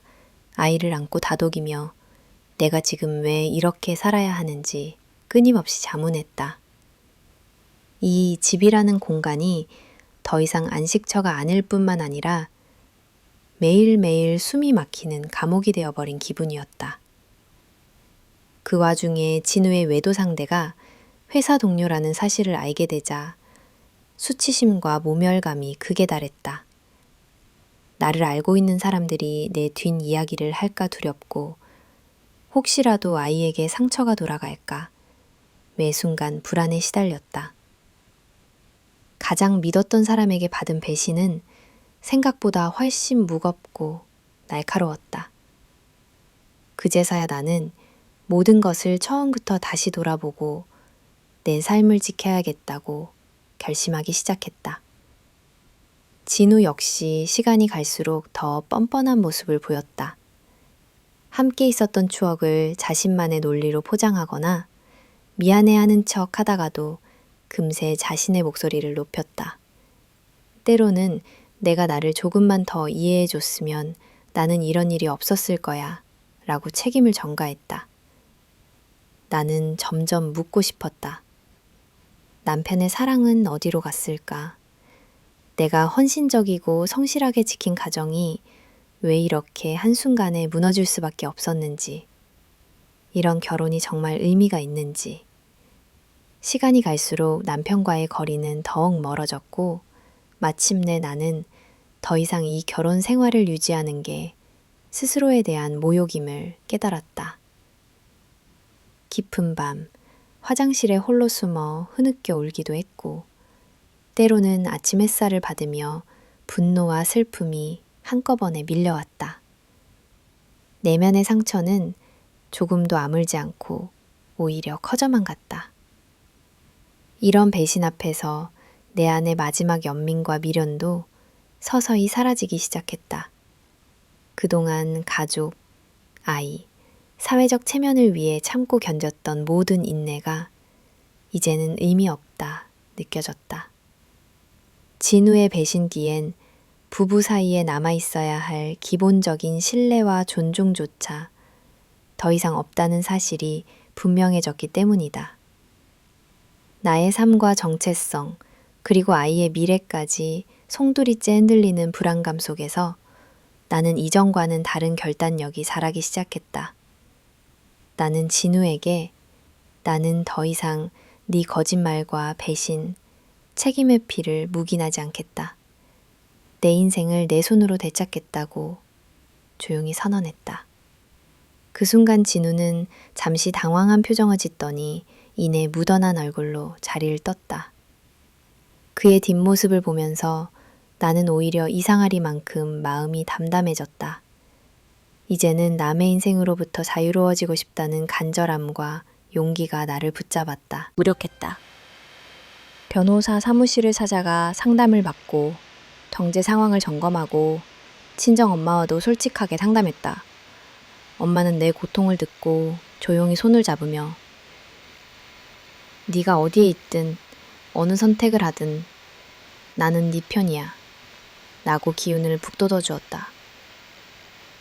아이를 안고 다독이며 내가 지금 왜 이렇게 살아야 하는지 끊임없이 자문했다. 이 집이라는 공간이 더 이상 안식처가 아닐 뿐만 아니라 매일매일 숨이 막히는 감옥이 되어버린 기분이었다. 그 와중에 진우의 외도 상대가 회사 동료라는 사실을 알게 되자 수치심과 모멸감이 극에 달했다. 나를 알고 있는 사람들이 내 뒷이야기를 할까 두렵고 혹시라도 아이에게 상처가 돌아갈까 매 순간 불안에 시달렸다. 가장 믿었던 사람에게 받은 배신은 생각보다 훨씬 무겁고 날카로웠다. 그제서야 나는 모든 것을 처음부터 다시 돌아보고 내 삶을 지켜야겠다고 결심하기 시작했다. 진우 역시 시간이 갈수록 더 뻔뻔한 모습을 보였다. 함께 있었던 추억을 자신만의 논리로 포장하거나 미안해하는 척 하다가도 금세 자신의 목소리를 높였다. 때로는 내가 나를 조금만 더 이해해줬으면 나는 이런 일이 없었을 거야 라고 책임을 전가했다. 나는 점점 묻고 싶었다. 남편의 사랑은 어디로 갔을까? 내가 헌신적이고 성실하게 지킨 가정이 왜 이렇게 한순간에 무너질 수밖에 없었는지, 이런 결혼이 정말 의미가 있는지. 시간이 갈수록 남편과의 거리는 더욱 멀어졌고 마침내 나는 더 이상 이 결혼 생활을 유지하는 게 스스로에 대한 모욕임을 깨달았다. 깊은 밤, 화장실에 홀로 숨어 흐느껴 울기도 했고 때로는 아침 햇살을 받으며 분노와 슬픔이 한꺼번에 밀려왔다. 내면의 상처는 조금도 아물지 않고 오히려 커져만 갔다. 이런 배신 앞에서 내 안의 마지막 연민과 미련도 서서히 사라지기 시작했다. 그동안 가족, 아이, 사회적 체면을 위해 참고 견뎠던 모든 인내가 이제는 의미 없다 느껴졌다. 진우의 배신 뒤엔 부부 사이에 남아있어야 할 기본적인 신뢰와 존중조차 더 이상 없다는 사실이 분명해졌기 때문이다. 나의 삶과 정체성, 그리고 아이의 미래까지 송두리째 흔들리는 불안감 속에서 나는 이전과는 다른 결단력이 자라기 시작했다. 나는 진우에게 나는 더 이상 네 거짓말과 배신, 책임의 피를 묵인하지 않겠다. 내 인생을 내 손으로 되찾겠다고 조용히 선언했다. 그 순간 진우는 잠시 당황한 표정을 짓더니 이내 묻어난 얼굴로 자리를 떴다. 그의 뒷모습을 보면서 나는 오히려 이상하리만큼 마음이 담담해졌다. 이제는 남의 인생으로부터 자유로워지고 싶다는 간절함과 용기가 나를 붙잡았다. 무력했다. 변호사 사무실을 찾아가 상담을 받고 경제 상황을 점검하고 친정 엄마와도 솔직하게 상담했다. 엄마는 내 고통을 듣고 조용히 손을 잡으며 네가 어디에 있든 어느 선택을 하든 나는 네 편이야 라고 기운을 북돋워 주었다.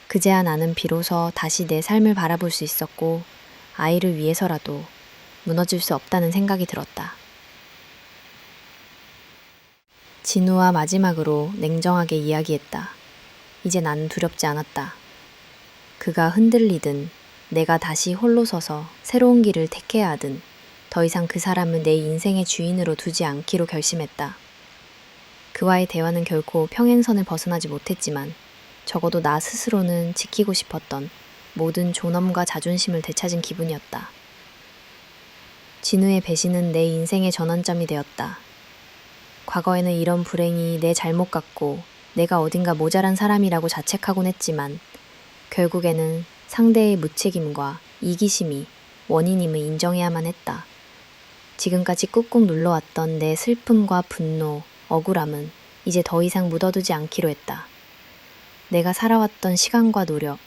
그제야 나는 비로소 다시 내 삶을 바라볼 수 있었고 아이를 위해서라도 무너질 수 없다는 생각이 들었다. 진우와 마지막으로 냉정하게 이야기했다. 이제 나는 두렵지 않았다. 그가 흔들리든 내가 다시 홀로 서서 새로운 길을 택해야 하든 더 이상 그 사람은 내 인생의 주인으로 두지 않기로 결심했다. 그와의 대화는 결코 평행선을 벗어나지 못했지만 적어도 나 스스로는 지키고 싶었던 모든 존엄과 자존심을 되찾은 기분이었다. 진우의 배신은 내 인생의 전환점이 되었다. 과거에는 이런 불행이 내 잘못 같고 내가 어딘가 모자란 사람이라고 자책하곤 했지만 결국에는 상대의 무책임과 이기심이 원인임을 인정해야만 했다. 지금까지 꾹꾹 눌러왔던 내 슬픔과 분노, 억울함은 이제 더 이상 묻어두지 않기로 했다. 내가 살아왔던 시간과 노력,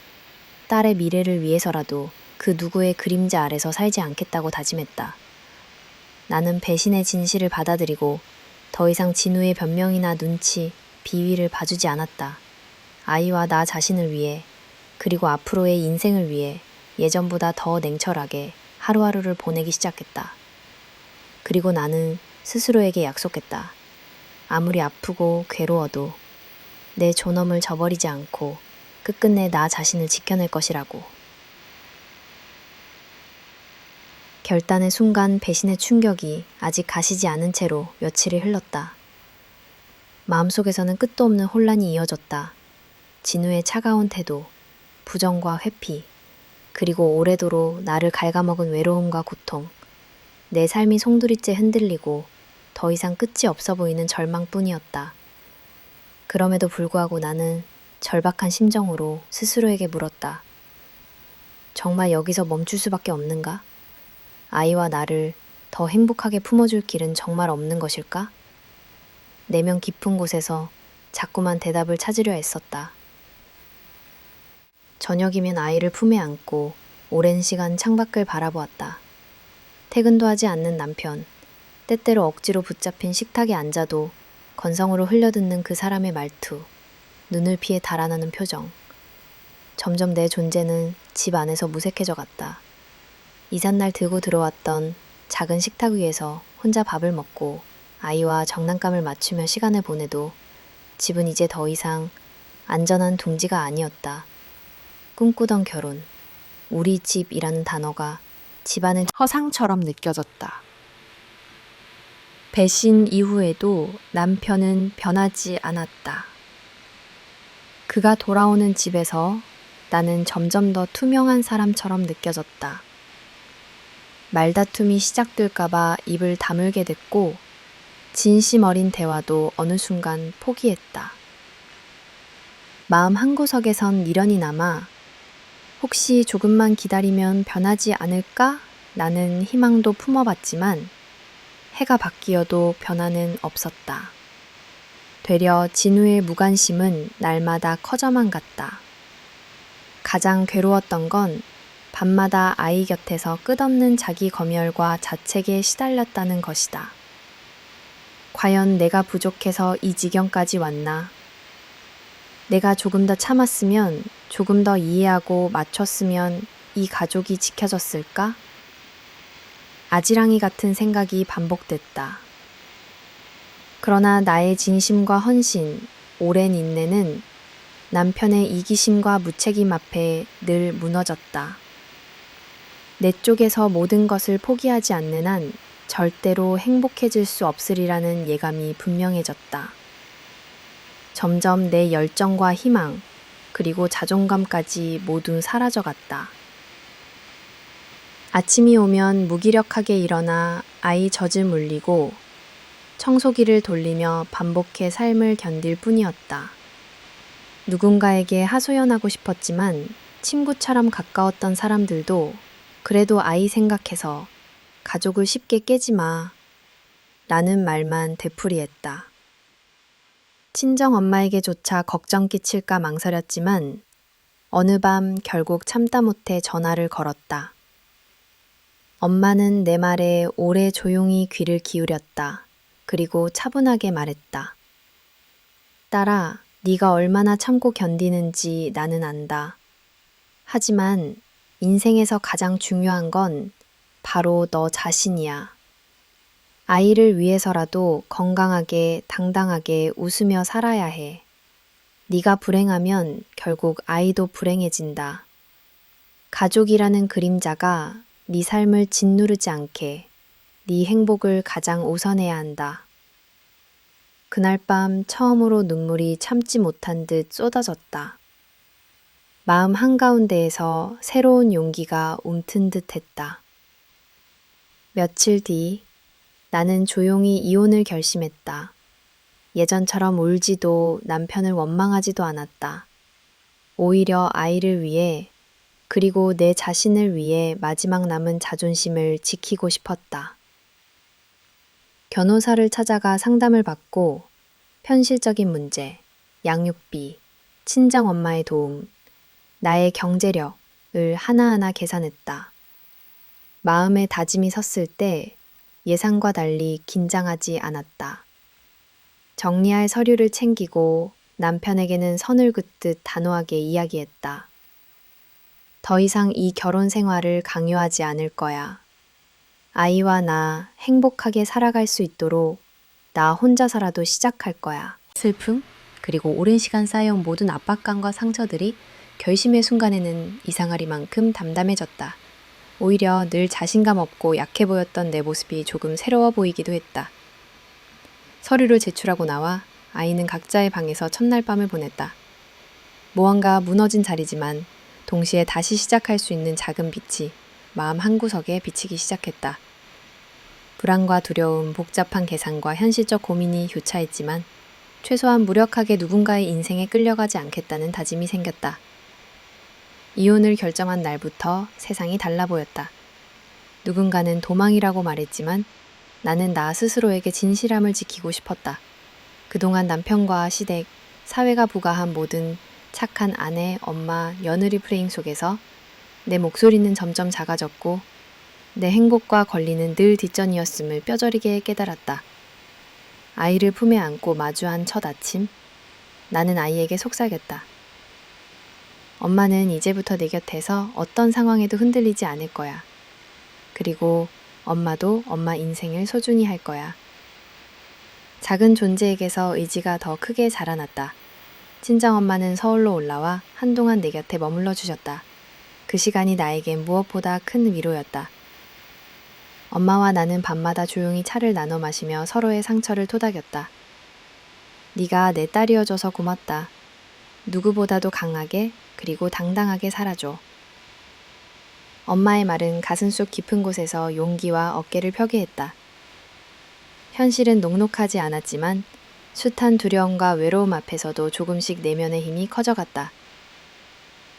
딸의 미래를 위해서라도 그 누구의 그림자 아래서 살지 않겠다고 다짐했다. 나는 배신의 진실을 받아들이고 더 이상 진우의 변명이나 눈치, 비위를 봐주지 않았다. 아이와 나 자신을 위해 그리고 앞으로의 인생을 위해 예전보다 더 냉철하게 하루하루를 보내기 시작했다. 그리고 나는 스스로에게 약속했다. 아무리 아프고 괴로워도 내 존엄을 저버리지 않고 끝끝내 나 자신을 지켜낼 것이라고. 결단의 순간 배신의 충격이 아직 가시지 않은 채로 며칠이 흘렀다. 마음속에서는 끝도 없는 혼란이 이어졌다. 진우의 차가운 태도, 부정과 회피, 그리고 오래도록 나를 갉아먹은 외로움과 고통, 내 삶이 송두리째 흔들리고 더 이상 끝이 없어 보이는 절망뿐이었다. 그럼에도 불구하고 나는 절박한 심정으로 스스로에게 물었다. 정말 여기서 멈출 수밖에 없는가? 아이와 나를 더 행복하게 품어줄 길은 정말 없는 것일까? 내면 깊은 곳에서 자꾸만 대답을 찾으려 애썼다. 저녁이면 아이를 품에 안고 오랜 시간 창밖을 바라보았다. 퇴근도 하지 않는 남편, 때때로 억지로 붙잡힌 식탁에 앉아도 건성으로 흘려듣는 그 사람의 말투, 눈을 피해 달아나는 표정. 점점 내 존재는 집 안에서 무색해져 갔다. 이삿날 들고 들어왔던 작은 식탁 위에서 혼자 밥을 먹고 아이와 장난감을 맞추며 시간을 보내도 집은 이제 더 이상 안전한 둥지가 아니었다. 꿈꾸던 결혼, 우리 집이라는 단어가 집안의 허상처럼 느껴졌다. 배신 이후에도 남편은 변하지 않았다. 그가 돌아오는 집에서 나는 점점 더 투명한 사람처럼 느껴졌다. 말다툼이 시작될까봐 입을 다물게 됐고 진심 어린 대화도 어느 순간 포기했다. 마음 한구석에선 미련이 남아 혹시 조금만 기다리면 변하지 않을까? 라는 희망도 품어봤지만 해가 바뀌어도 변화는 없었다. 되려 진우의 무관심은 날마다 커져만 갔다. 가장 괴로웠던 건 밤마다 아이 곁에서 끝없는 자기 검열과 자책에 시달렸다는 것이다. 과연 내가 부족해서 이 지경까지 왔나? 내가 조금 더 참았으면, 조금 더 이해하고 맞췄으면 이 가족이 지켜졌을까? 아지랑이 같은 생각이 반복됐다. 그러나 나의 진심과 헌신, 오랜 인내는 남편의 이기심과 무책임 앞에 늘 무너졌다. 내 쪽에서 모든 것을 포기하지 않는 한 절대로 행복해질 수 없으리라는 예감이 분명해졌다. 점점 내 열정과 희망, 그리고 자존감까지 모두 사라져갔다. 아침이 오면 무기력하게 일어나 아이 젖을 물리고 청소기를 돌리며 반복해 삶을 견딜 뿐이었다. 누군가에게 하소연하고 싶었지만 친구처럼 가까웠던 사람들도 그래도 아이 생각해서 가족을 쉽게 깨지 마 라는 말만 되풀이했다. 친정 엄마에게조차 걱정 끼칠까 망설였지만 어느 밤 결국 참다 못해 전화를 걸었다. 엄마는 내 말에 오래 조용히 귀를 기울였다. 그리고 차분하게 말했다. 딸아, 네가 얼마나 참고 견디는지 나는 안다. 하지만 인생에서 가장 중요한 건 바로 너 자신이야. 아이를 위해서라도 건강하게, 당당하게 웃으며 살아야 해. 네가 불행하면 결국 아이도 불행해진다. 가족이라는 그림자가 네 삶을 짓누르지 않게 네 행복을 가장 우선해야 한다. 그날 밤 처음으로 눈물이 참지 못한 듯 쏟아졌다. 마음 한가운데에서 새로운 용기가 움튼 듯 했다. 며칠 뒤 나는 조용히 이혼을 결심했다. 예전처럼 울지도 남편을 원망하지도 않았다. 오히려 아이를 위해 그리고 내 자신을 위해 마지막 남은 자존심을 지키고 싶었다. 변호사를 찾아가 상담을 받고 현실적인 문제, 양육비, 친정엄마의 도움, 나의 경제력을 하나하나 계산했다. 마음의 다짐이 섰을 때 예상과 달리 긴장하지 않았다. 정리할 서류를 챙기고 남편에게는 선을 긋듯 단호하게 이야기했다. 더 이상 이 결혼 생활을 강요하지 않을 거야. 아이와 나 행복하게 살아갈 수 있도록 나 혼자서라도 시작할 거야. 슬픔, 그리고 오랜 시간 쌓여온 모든 압박감과 상처들이 결심의 순간에는 이상하리만큼 담담해졌다. 오히려 늘 자신감 없고 약해 보였던 내 모습이 조금 새로워 보이기도 했다. 서류를 제출하고 나와 아이는 각자의 방에서 첫날 밤을 보냈다. 무언가 무너진 자리지만 동시에 다시 시작할 수 있는 작은 빛이 마음 한구석에 비치기 시작했다. 불안과 두려움, 복잡한 계산과 현실적 고민이 교차했지만 최소한 무력하게 누군가의 인생에 끌려가지 않겠다는 다짐이 생겼다. 이혼을 결정한 날부터 세상이 달라 보였다. 누군가는 도망이라고 말했지만 나는 나 스스로에게 진실함을 지키고 싶었다. 그동안 남편과 시댁, 사회가 부과한 모든 착한 아내, 엄마, 며느리 프레임 속에서 내 목소리는 점점 작아졌고 내 행복과 권리는 늘 뒷전이었음을 뼈저리게 깨달았다. 아이를 품에 안고 마주한 첫 아침, 나는 아이에게 속삭였다. 엄마는 이제부터 내 곁에서 어떤 상황에도 흔들리지 않을 거야. 그리고 엄마도 엄마 인생을 소중히 할 거야. 작은 존재에게서 의지가 더 크게 자라났다. 친정엄마는 서울로 올라와 한동안 내 곁에 머물러 주셨다. 그 시간이 나에겐 무엇보다 큰 위로였다. 엄마와 나는 밤마다 조용히 차를 나눠 마시며 서로의 상처를 토닥였다. 네가 내 딸이어줘서 고맙다. 누구보다도 강하게 그리고 당당하게 살아줘. 엄마의 말은 가슴속 깊은 곳에서 용기와 어깨를 펴게 했다. 현실은 녹록하지 않았지만 숱한 두려움과 외로움 앞에서도 조금씩 내면의 힘이 커져갔다.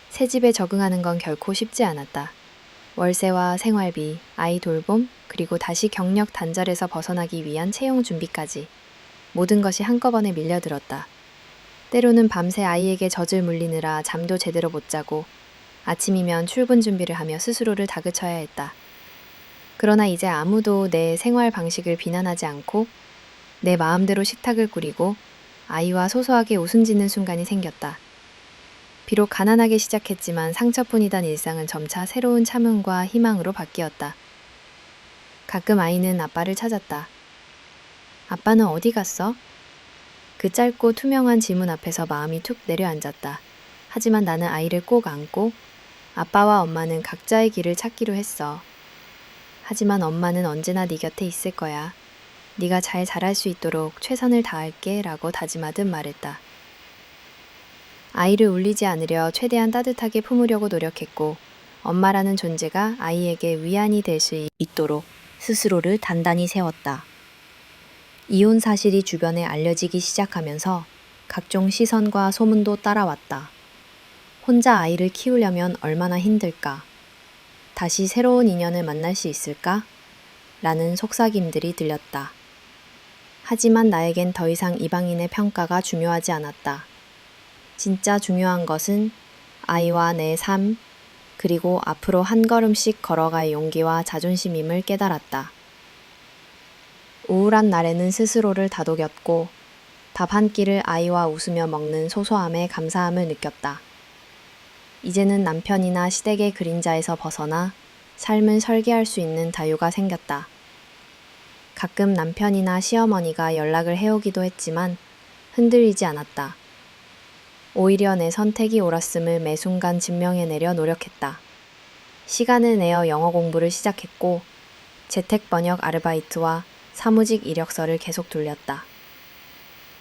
새 집에 적응하는 건 결코 쉽지 않았다. 월세와 생활비, 아이 돌봄, 그리고 다시 경력 단절에서 벗어나기 위한 채용 준비까지 모든 것이 한꺼번에 밀려들었다. 때로는 밤새 아이에게 젖을 물리느라 잠도 제대로 못 자고 아침이면 출근 준비를 하며 스스로를 다그쳐야 했다. 그러나 이제 아무도 내 생활 방식을 비난하지 않고 내 마음대로 식탁을 꾸리고 아이와 소소하게 웃음 짓는 순간이 생겼다. 비록 가난하게 시작했지만 상처뿐이던 일상은 점차 새로운 참음과 희망으로 바뀌었다. 가끔 아이는 아빠를 찾았다. 아빠는 어디 갔어? 그 짧고 투명한 질문 앞에서 마음이 툭 내려앉았다. 하지만 나는 아이를 꼭 안고 아빠와 엄마는 각자의 길을 찾기로 했어. 하지만 엄마는 언제나 네 곁에 있을 거야. 네가 잘 자랄 수 있도록 최선을 다할게 라고 다짐하듯 말했다. 아이를 울리지 않으려 최대한 따뜻하게 품으려고 노력했고 엄마라는 존재가 아이에게 위안이 될 수 있도록 스스로를 단단히 세웠다. 이혼 사실이 주변에 알려지기 시작하면서 각종 시선과 소문도 따라왔다. 혼자 아이를 키우려면 얼마나 힘들까? 다시 새로운 인연을 만날 수 있을까? 라는 속삭임들이 들렸다. 하지만 나에겐 더 이상 이방인의 평가가 중요하지 않았다. 진짜 중요한 것은 아이와 내 삶, 그리고 앞으로 한 걸음씩 걸어갈 용기와 자존심임을 깨달았다. 우울한 날에는 스스로를 다독였고 밥 한 끼를 아이와 웃으며 먹는 소소함에 감사함을 느꼈다. 이제는 남편이나 시댁의 그림자에서 벗어나 삶을 설계할 수 있는 자유가 생겼다. 가끔 남편이나 시어머니가 연락을 해오기도 했지만 흔들리지 않았다. 오히려 내 선택이 옳았음을 매 순간 증명해내려 노력했다. 시간을 내어 영어 공부를 시작했고 재택 번역 아르바이트와 사무직 이력서를 계속 돌렸다.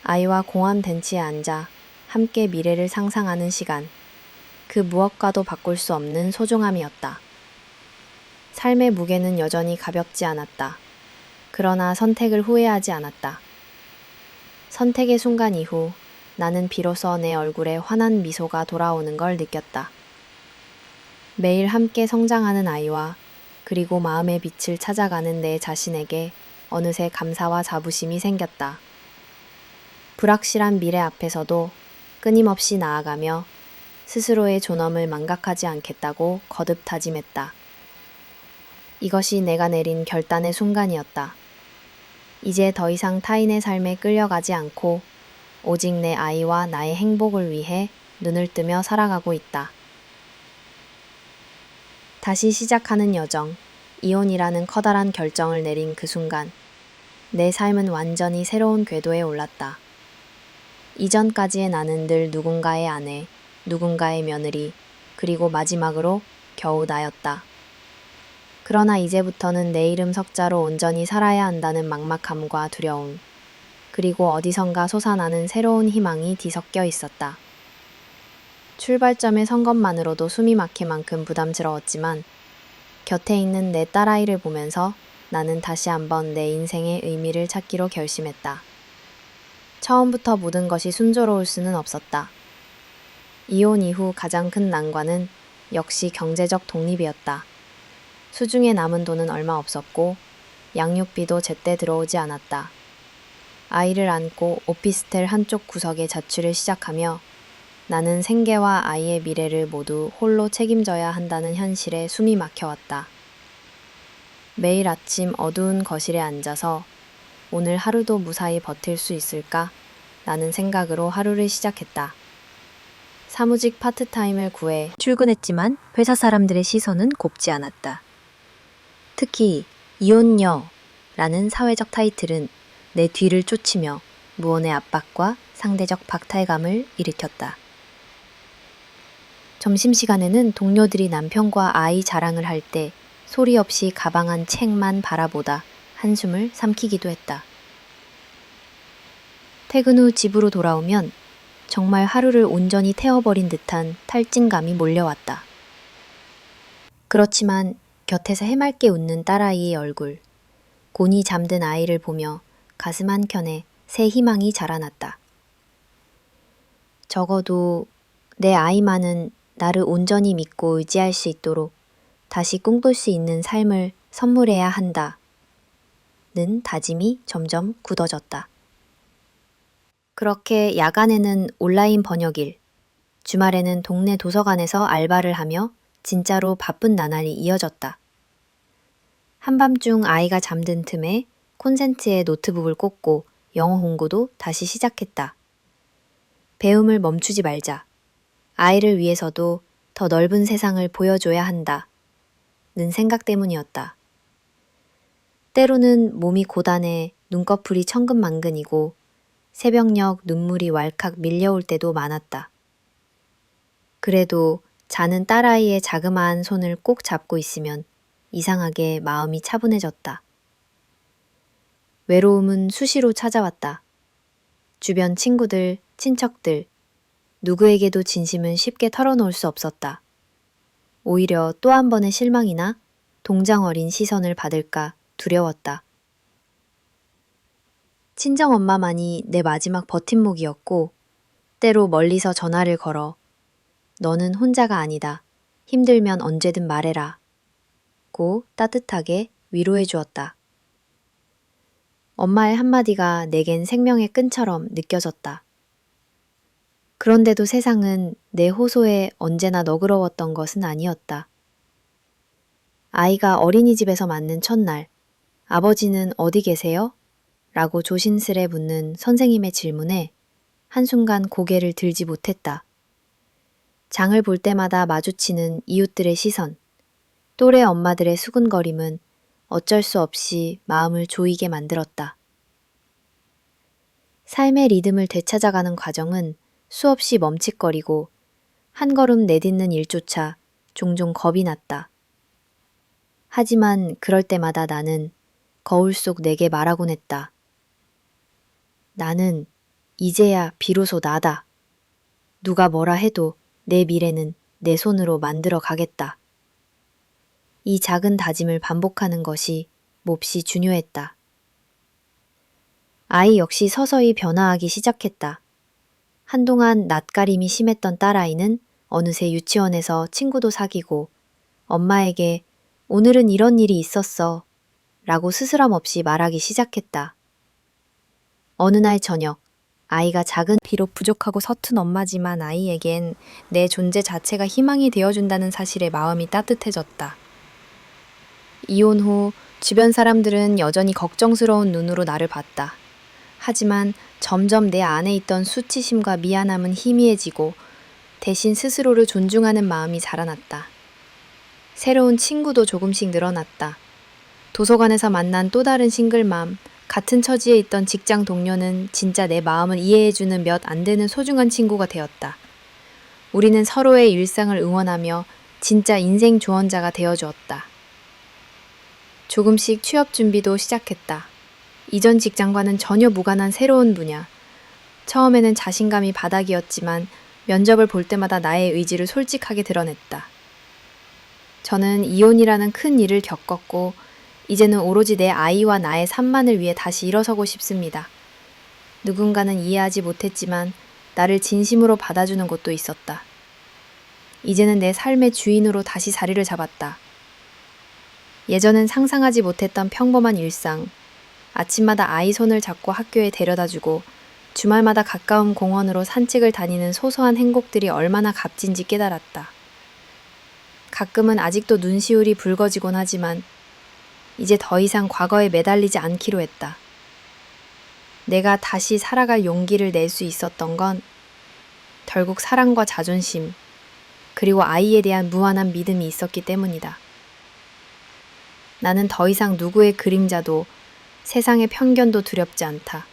아이와 공원 벤치에 앉아 함께 미래를 상상하는 시간. 그 무엇과도 바꿀 수 없는 소중함이었다. 삶의 무게는 여전히 가볍지 않았다. 그러나 선택을 후회하지 않았다. 선택의 순간 이후 나는 비로소 내 얼굴에 환한 미소가 돌아오는 걸 느꼈다. 매일 함께 성장하는 아이와 그리고 마음의 빛을 찾아가는 내 자신에게 어느새 감사와 자부심이 생겼다. 불확실한 미래 앞에서도 끊임없이 나아가며 스스로의 존엄을 망각하지 않겠다고 거듭 다짐했다. 이것이 내가 내린 결단의 순간이었다. 이제 더 이상 타인의 삶에 끌려가지 않고 오직 내 아이와 나의 행복을 위해 눈을 뜨며 살아가고 있다. 다시 시작하는 여정, 이혼이라는 커다란 결정을 내린 그 순간, 내 삶은 완전히 새로운 궤도에 올랐다. 이전까지의 나는 늘 누군가의 아내, 누군가의 며느리, 그리고 마지막으로 겨우 나였다. 그러나 이제부터는 내 이름 석자로 온전히 살아야 한다는 막막함과 두려움, 그리고 어디선가 솟아나는 새로운 희망이 뒤섞여 있었다. 출발점에 선 것만으로도 숨이 막힐 만큼 부담스러웠지만 곁에 있는 내 딸아이를 보면서 나는 다시 한번 내 인생의 의미를 찾기로 결심했다. 처음부터 모든 것이 순조로울 수는 없었다. 이혼 이후 가장 큰 난관은 역시 경제적 독립이었다. 수중에 남은 돈은 얼마 없었고 양육비도 제때 들어오지 않았다. 아이를 안고 오피스텔 한쪽 구석에 자취를 시작하며 나는 생계와 아이의 미래를 모두 홀로 책임져야 한다는 현실에 숨이 막혀왔다. 매일 아침 어두운 거실에 앉아서 오늘 하루도 무사히 버틸 수 있을까? 라는 생각으로 하루를 시작했다. 사무직 파트타임을 구해 출근했지만 회사 사람들의 시선은 곱지 않았다. 특히 이혼녀라는 사회적 타이틀은 내 뒤를 쫓으며 무언의 압박과 상대적 박탈감을 일으켰다. 점심시간에는 동료들이 남편과 아이 자랑을 할 때 소리 없이 가방 안 책만 바라보다 한숨을 삼키기도 했다. 퇴근 후 집으로 돌아오면 정말 하루를 온전히 태워버린 듯한 탈진감이 몰려왔다. 그렇지만 곁에서 해맑게 웃는 딸아이의 얼굴, 곤히 잠든 아이를 보며 가슴 한켠에 새 희망이 자라났다. 적어도 내 아이만은 나를 온전히 믿고 의지할 수 있도록 다시 꿈꿀 수 있는 삶을 선물해야 한다는 다짐이 점점 굳어졌다. 그렇게 야간에는 온라인 번역일, 주말에는 동네 도서관에서 알바를 하며 진짜로 바쁜 나날이 이어졌다. 한밤중 아이가 잠든 틈에 콘센트에 노트북을 꽂고 영어 홍보도 다시 시작했다. 배움을 멈추지 말자. 아이를 위해서도 더 넓은 세상을 보여줘야 한다. 는 생각 때문이었다. 때로는 몸이 고단해 눈꺼풀이 천근만근이고 새벽녘 눈물이 왈칵 밀려올 때도 많았다. 그래도 자는 딸아이의 자그마한 손을 꼭 잡고 있으면 이상하게 마음이 차분해졌다. 외로움은 수시로 찾아왔다. 주변 친구들, 친척들, 누구에게도 진심은 쉽게 털어놓을 수 없었다. 오히려 또 한 번의 실망이나 동정 어린 시선을 받을까 두려웠다. 친정엄마만이 내 마지막 버팀목이었고 때로 멀리서 전화를 걸어 너는 혼자가 아니다. 힘들면 언제든 말해라. 고 따뜻하게 위로해 주었다. 엄마의 한마디가 내겐 생명의 끈처럼 느껴졌다. 그런데도 세상은 내 호소에 언제나 너그러웠던 것은 아니었다. 아이가 어린이집에서 맞는 첫날, 아버지는 어디 계세요? 라고 조심스레 묻는 선생님의 질문에 한순간 고개를 들지 못했다. 장을 볼 때마다 마주치는 이웃들의 시선, 또래 엄마들의 수근거림은 어쩔 수 없이 마음을 조이게 만들었다. 삶의 리듬을 되찾아가는 과정은 수없이 멈칫거리고 한 걸음 내딛는 일조차 종종 겁이 났다. 하지만 그럴 때마다 나는 거울 속 내게 말하곤 했다. 나는 이제야 비로소 나다. 누가 뭐라 해도 내 미래는 내 손으로 만들어 가겠다. 이 작은 다짐을 반복하는 것이 몹시 중요했다. 아이 역시 서서히 변화하기 시작했다. 한동안 낯가림이 심했던 딸아이는 어느새 유치원에서 친구도 사귀고 엄마에게 오늘은 이런 일이 있었어 라고 스스럼 없이 말하기 시작했다. 어느 날 저녁, 아이가 작은 비록 부족하고 서툰 엄마지만 아이에겐 내 존재 자체가 희망이 되어준다는 사실에 마음이 따뜻해졌다. 이혼 후 주변 사람들은 여전히 걱정스러운 눈으로 나를 봤다. 하지만 점점 내 안에 있던 수치심과 미안함은 희미해지고 대신 스스로를 존중하는 마음이 자라났다. 새로운 친구도 조금씩 늘어났다. 도서관에서 만난 또 다른 싱글맘, 같은 처지에 있던 직장 동료는 진짜 내 마음을 이해해주는 몇 안 되는 소중한 친구가 되었다. 우리는 서로의 일상을 응원하며 진짜 인생 조언자가 되어주었다. 조금씩 취업 준비도 시작했다. 이전 직장과는 전혀 무관한 새로운 분야. 처음에는 자신감이 바닥이었지만 면접을 볼 때마다 나의 의지를 솔직하게 드러냈다. 저는 이혼이라는 큰 일을 겪었고 이제는 오로지 내 아이와 나의 삶만을 위해 다시 일어서고 싶습니다. 누군가는 이해하지 못했지만 나를 진심으로 받아주는 곳도 있었다. 이제는 내 삶의 주인으로 다시 자리를 잡았다. 예전엔 상상하지 못했던 평범한 일상, 아침마다 아이 손을 잡고 학교에 데려다주고 주말마다 가까운 공원으로 산책을 다니는 소소한 행복들이 얼마나 값진지 깨달았다. 가끔은 아직도 눈시울이 붉어지곤 하지만 이제 더 이상 과거에 매달리지 않기로 했다. 내가 다시 살아갈 용기를 낼 수 있었던 건 결국 사랑과 자존심, 그리고 아이에 대한 무한한 믿음이 있었기 때문이다. 나는 더 이상 누구의 그림자도 세상의 편견도 두렵지 않다.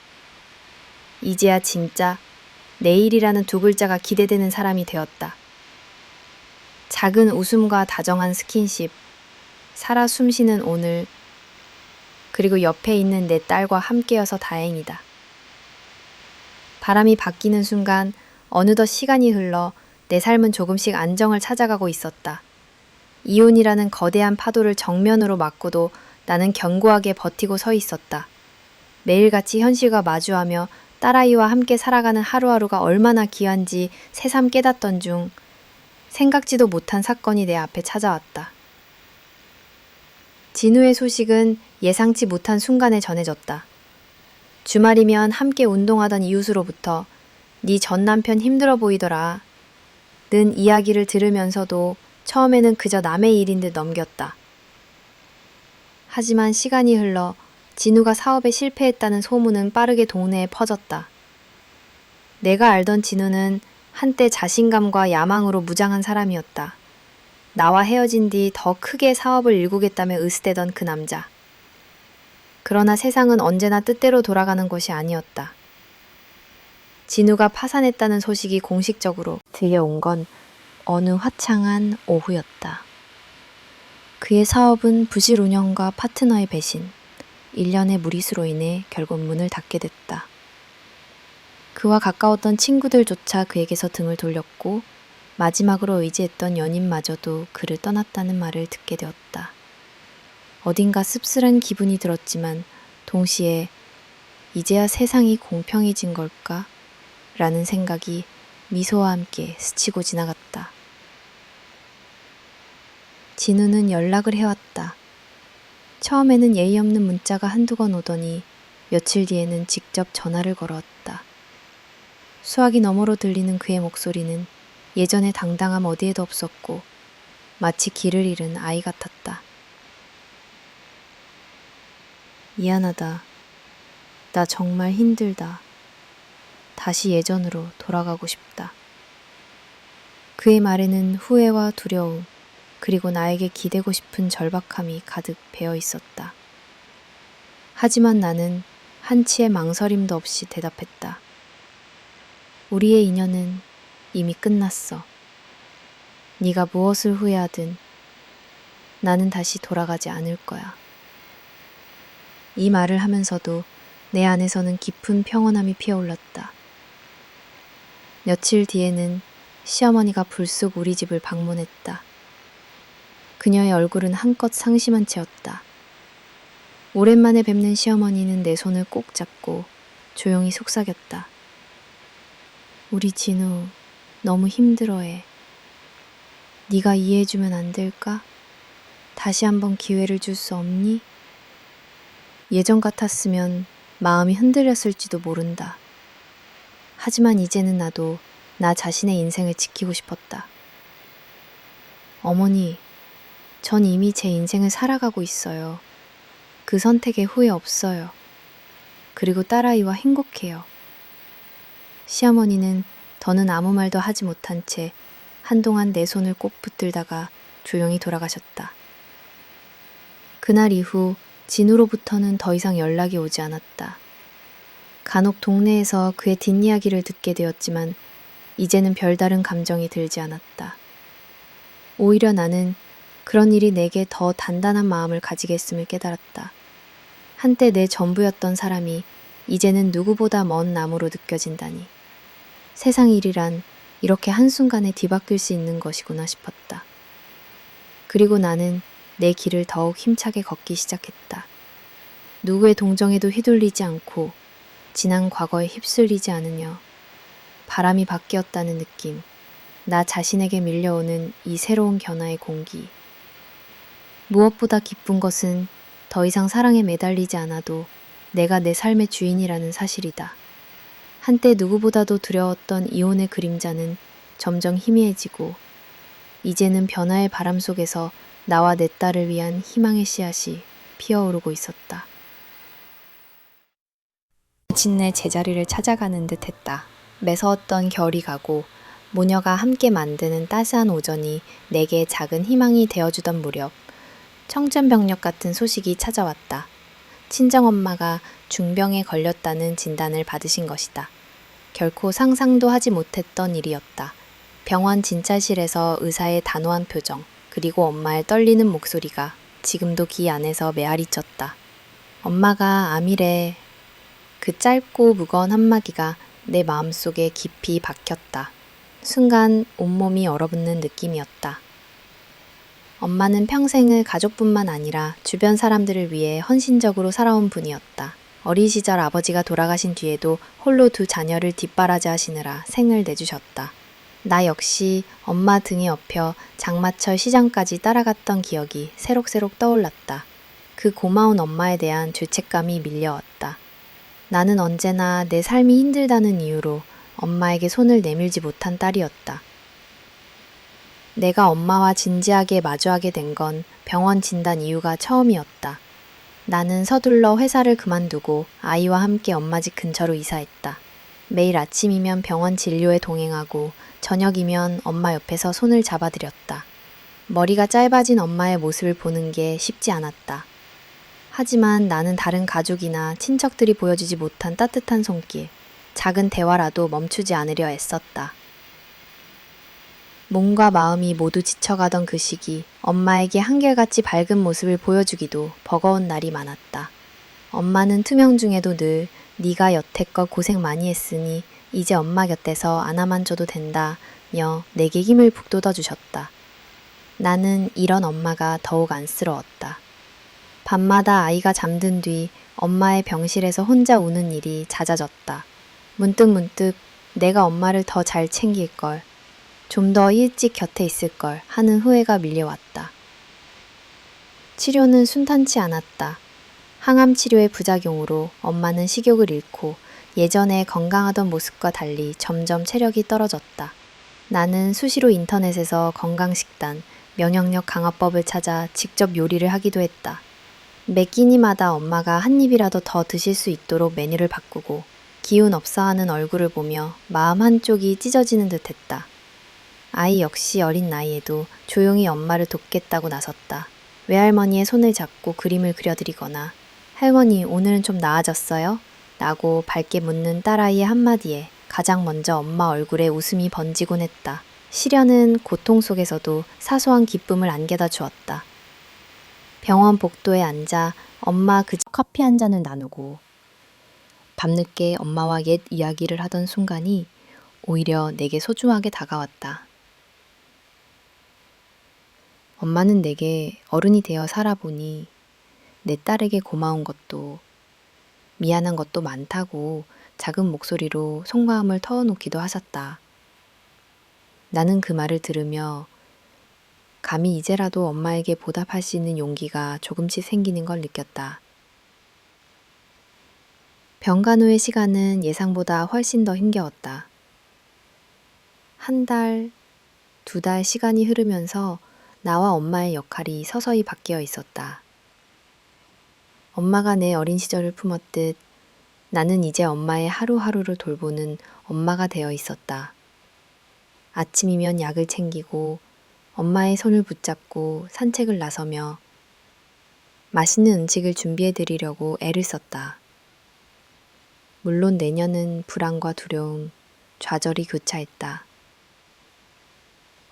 이제야 진짜 내일이라는 두 글자가 기대되는 사람이 되었다. 작은 웃음과 다정한 스킨십, 살아 숨쉬는 오늘, 그리고 옆에 있는 내 딸과 함께여서 다행이다. 바람이 바뀌는 순간 어느덧 시간이 흘러 내 삶은 조금씩 안정을 찾아가고 있었다. 이혼이라는 거대한 파도를 정면으로 맞고도 나는 견고하게 버티고 서 있었다. 매일같이 현실과 마주하며 딸아이와 함께 살아가는 하루하루가 얼마나 귀한지 새삼 깨닫던 중 생각지도 못한 사건이 내 앞에 찾아왔다. 진우의 소식은 예상치 못한 순간에 전해졌다. 주말이면 함께 운동하던 이웃으로부터 네 전 남편 힘들어 보이더라 는 이야기를 들으면서도 처음에는 그저 남의 일인 듯 넘겼다. 하지만 시간이 흘러 진우가 사업에 실패했다는 소문은 빠르게 동네에 퍼졌다. 내가 알던 진우는 한때 자신감과 야망으로 무장한 사람이었다. 나와 헤어진 뒤 더 크게 사업을 일구겠다며 으스대던 그 남자. 그러나 세상은 언제나 뜻대로 돌아가는 것이 아니었다. 진우가 파산했다는 소식이 공식적으로 들려온 건 어느 화창한 오후였다. 그의 사업은 부실 운영과 파트너의 배신, 일련의 무리수로 인해 결국 문을 닫게 됐다. 그와 가까웠던 친구들조차 그에게서 등을 돌렸고 마지막으로 의지했던 연인마저도 그를 떠났다는 말을 듣게 되었다. 어딘가 씁쓸한 기분이 들었지만 동시에 이제야 세상이 공평해진 걸까? 라는 생각이 미소와 함께 스치고 지나갔다. 진우는 연락을 해왔다. 처음에는 예의 없는 문자가 한두 건 오더니 며칠 뒤에는 직접 전화를 걸어왔다. 수화기 너머로 들리는 그의 목소리는 예전의 당당함 어디에도 없었고 마치 길을 잃은 아이 같았다. 미안하다. 나 정말 힘들다. 다시 예전으로 돌아가고 싶다. 그의 말에는 후회와 두려움, 그리고 나에게 기대고 싶은 절박함이 가득 배어 있었다. 하지만 나는 한치의 망설임도 없이 대답했다. 우리의 인연은 이미 끝났어. 네가 무엇을 후회하든 나는 다시 돌아가지 않을 거야. 이 말을 하면서도 내 안에서는 깊은 평온함이 피어올랐다. 며칠 뒤에는 시어머니가 불쑥 우리 집을 방문했다. 그녀의 얼굴은 한껏 상심한 채였다. 오랜만에 뵙는 시어머니는 내 손을 꼭 잡고 조용히 속삭였다. 우리 진우 너무 힘들어해. 네가 이해해주면 안 될까? 다시 한번 기회를 줄 수 없니? 예전 같았으면 마음이 흔들렸을지도 모른다. 하지만 이제는 나도 나 자신의 인생을 지키고 싶었다. 어머니, 전 이미 제 인생을 살아가고 있어요. 그 선택에 후회 없어요. 그리고 딸아이와 행복해요. 시어머니는 더는 아무 말도 하지 못한 채 한동안 내 손을 꼭 붙들다가 조용히 돌아가셨다. 그날 이후 진우로부터는 더 이상 연락이 오지 않았다. 간혹 동네에서 그의 뒷이야기를 듣게 되었지만 이제는 별다른 감정이 들지 않았다. 오히려 나는 그런 일이 내게 더 단단한 마음을 가지게 했음을 깨달았다. 한때 내 전부였던 사람이 이제는 누구보다 먼 남으로 느껴진다니. 세상 일이란 이렇게 한순간에 뒤바뀔 수 있는 것이구나 싶었다. 그리고 나는 내 길을 더욱 힘차게 걷기 시작했다. 누구의 동정에도 휘둘리지 않고 지난 과거에 휩쓸리지 않으며 바람이 바뀌었다는 느낌, 나 자신에게 밀려오는 이 새로운 변화의 공기. 무엇보다 기쁜 것은 더 이상 사랑에 매달리지 않아도 내가 내 삶의 주인이라는 사실이다. 한때 누구보다도 두려웠던 이혼의 그림자는 점점 희미해지고 이제는 변화의 바람 속에서 나와 내 딸을 위한 희망의 씨앗이 피어오르고 있었다. 마침내 제자리를 찾아가는 듯 했다. 매서웠던 겨울이 가고 모녀가 함께 만드는 따스한 오전이 내게 작은 희망이 되어주던 무렵 청천벽력 같은 소식이 찾아왔다. 친정엄마가 중병에 걸렸다는 진단을 받으신 것이다. 결코 상상도 하지 못했던 일이었다. 병원 진찰실에서 의사의 단호한 표정, 그리고 엄마의 떨리는 목소리가 지금도 귀 안에서 메아리쳤다. 엄마가 암이래. 그 짧고 무거운 한마디가 내 마음속에 깊이 박혔다. 순간 온몸이 얼어붙는 느낌이었다. 엄마는 평생을 가족뿐만 아니라 주변 사람들을 위해 헌신적으로 살아온 분이었다. 어린 시절 아버지가 돌아가신 뒤에도 홀로 두 자녀를 뒷바라지 하시느라 생을 내주셨다. 나 역시 엄마 등에 업혀 장마철 시장까지 따라갔던 기억이 새록새록 떠올랐다. 그 고마운 엄마에 대한 죄책감이 밀려왔다. 나는 언제나 내 삶이 힘들다는 이유로 엄마에게 손을 내밀지 못한 딸이었다. 내가 엄마와 진지하게 마주하게 된 건 병원 진단 이유가 처음이었다. 나는 서둘러 회사를 그만두고 아이와 함께 엄마 집 근처로 이사했다. 매일 아침이면 병원 진료에 동행하고 저녁이면 엄마 옆에서 손을 잡아드렸다. 머리가 짧아진 엄마의 모습을 보는 게 쉽지 않았다. 하지만 나는 다른 가족이나 친척들이 보여주지 못한 따뜻한 손길, 작은 대화라도 멈추지 않으려 애썼다. 몸과 마음이 모두 지쳐가던 그 시기, 엄마에게 한결같이 밝은 모습을 보여주기도 버거운 날이 많았다. 엄마는 투명 중에도 늘 네가 여태껏 고생 많이 했으니 이제 엄마 곁에서 안아만 줘도 된다며 내게 힘을 북돋아 주셨다. 나는 이런 엄마가 더욱 안쓰러웠다. 밤마다 아이가 잠든 뒤 엄마의 병실에서 혼자 우는 일이 잦아졌다. 문득 내가 엄마를 더 잘 챙길걸, 좀 더 일찍 곁에 있을걸 하는 후회가 밀려왔다. 치료는 순탄치 않았다. 항암 치료의 부작용으로 엄마는 식욕을 잃고 예전에 건강하던 모습과 달리 점점 체력이 떨어졌다. 나는 수시로 인터넷에서 건강식단, 면역력 강화법을 찾아 직접 요리를 하기도 했다. 매 끼니마다 엄마가 한 입이라도 더 드실 수 있도록 메뉴를 바꾸고 기운 없어하는 얼굴을 보며 마음 한쪽이 찢어지는 듯했다. 아이 역시 어린 나이에도 조용히 엄마를 돕겠다고 나섰다. 외할머니의 손을 잡고 그림을 그려드리거나 할머니 오늘은 좀 나아졌어요? 라고 밝게 묻는 딸아이의 한마디에 가장 먼저 엄마 얼굴에 웃음이 번지곤 했다. 시련은 고통 속에서도 사소한 기쁨을 안겨다 주었다. 병원 복도에 앉아 엄마 그 집 커피 한 잔을 나누고 밤늦게 엄마와 옛 이야기를 하던 순간이 오히려 내게 소중하게 다가왔다. 엄마는 내게 어른이 되어 살아보니 내 딸에게 고마운 것도 미안한 것도 많다고 작은 목소리로 속마음을 털어놓기도 하셨다. 나는 그 말을 들으며 감히 이제라도 엄마에게 보답할 수 있는 용기가 조금씩 생기는 걸 느꼈다. 병간 후의 시간은 예상보다 훨씬 더 힘겨웠다. 한 달, 2달 시간이 흐르면서 나와 엄마의 역할이 서서히 바뀌어 있었다. 엄마가 내 어린 시절을 품었듯 나는 이제 엄마의 하루하루를 돌보는 엄마가 되어 있었다. 아침이면 약을 챙기고 엄마의 손을 붙잡고 산책을 나서며 맛있는 음식을 준비해 드리려고 애를 썼다. 물론 내년은 불안과 두려움, 좌절이 교차했다.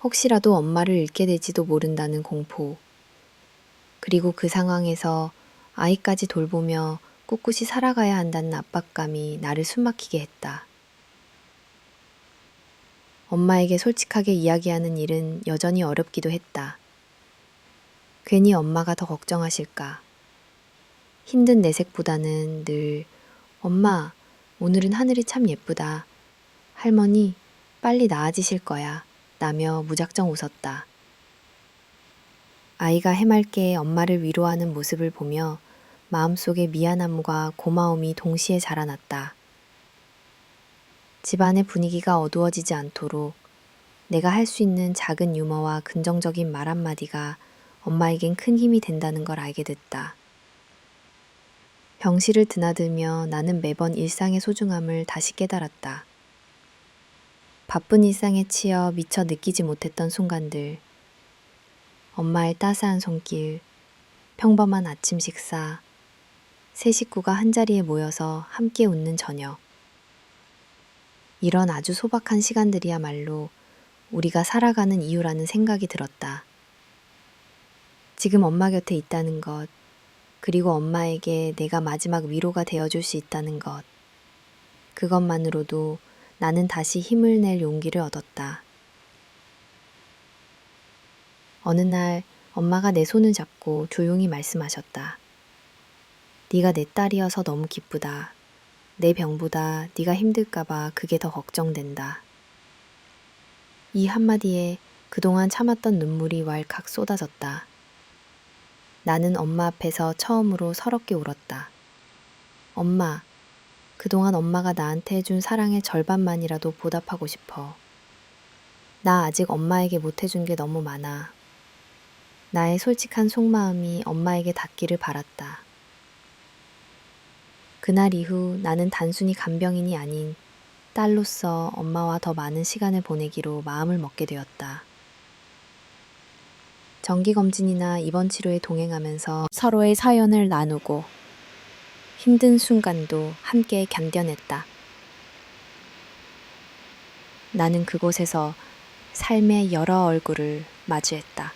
혹시라도 엄마를 잃게 될지도 모른다는 공포, 그리고 그 상황에서 아이까지 돌보며 꿋꿋이 살아가야 한다는 압박감이 나를 숨막히게 했다. 엄마에게 솔직하게 이야기하는 일은 여전히 어렵기도 했다. 괜히 엄마가 더 걱정하실까. 힘든 내색보다는 늘 엄마, 오늘은 하늘이 참 예쁘다. 할머니, 빨리 나아지실 거야. 라며 무작정 웃었다. 아이가 해맑게 엄마를 위로하는 모습을 보며 마음속에 미안함과 고마움이 동시에 자라났다. 집안의 분위기가 어두워지지 않도록 내가 할 수 있는 작은 유머와 긍정적인 말 한마디가 엄마에겐 큰 힘이 된다는 걸 알게 됐다. 병실을 드나들며 나는 매번 일상의 소중함을 다시 깨달았다. 바쁜 일상에 치여 미처 느끼지 못했던 순간들, 엄마의 따스한 손길, 평범한 아침 식사, 세 식구가 한자리에 모여서 함께 웃는 저녁. 이런 아주 소박한 시간들이야말로 우리가 살아가는 이유라는 생각이 들었다. 지금 엄마 곁에 있다는 것, 그리고 엄마에게 내가 마지막 위로가 되어줄 수 있다는 것. 그것만으로도 나는 다시 힘을 낼 용기를 얻었다. 어느 날 엄마가 내 손을 잡고 조용히 말씀하셨다. 네가 내 딸이어서 너무 기쁘다. 내 병보다 네가 힘들까봐 그게 더 걱정된다. 이 한마디에 그동안 참았던 눈물이 왈칵 쏟아졌다. 나는 엄마 앞에서 처음으로 서럽게 울었다. 엄마, 그동안 엄마가 나한테 해준 사랑의 절반만이라도 보답하고 싶어. 나 아직 엄마에게 못해준 게 너무 많아. 나의 솔직한 속마음이 엄마에게 닿기를 바랐다. 그날 이후 나는 단순히 간병인이 아닌 딸로서 엄마와 더 많은 시간을 보내기로 마음을 먹게 되었다. 정기검진이나 입원 치료에 동행하면서 서로의 사연을 나누고 힘든 순간도 함께 견뎌냈다. 나는 그곳에서 삶의 여러 얼굴을 마주했다.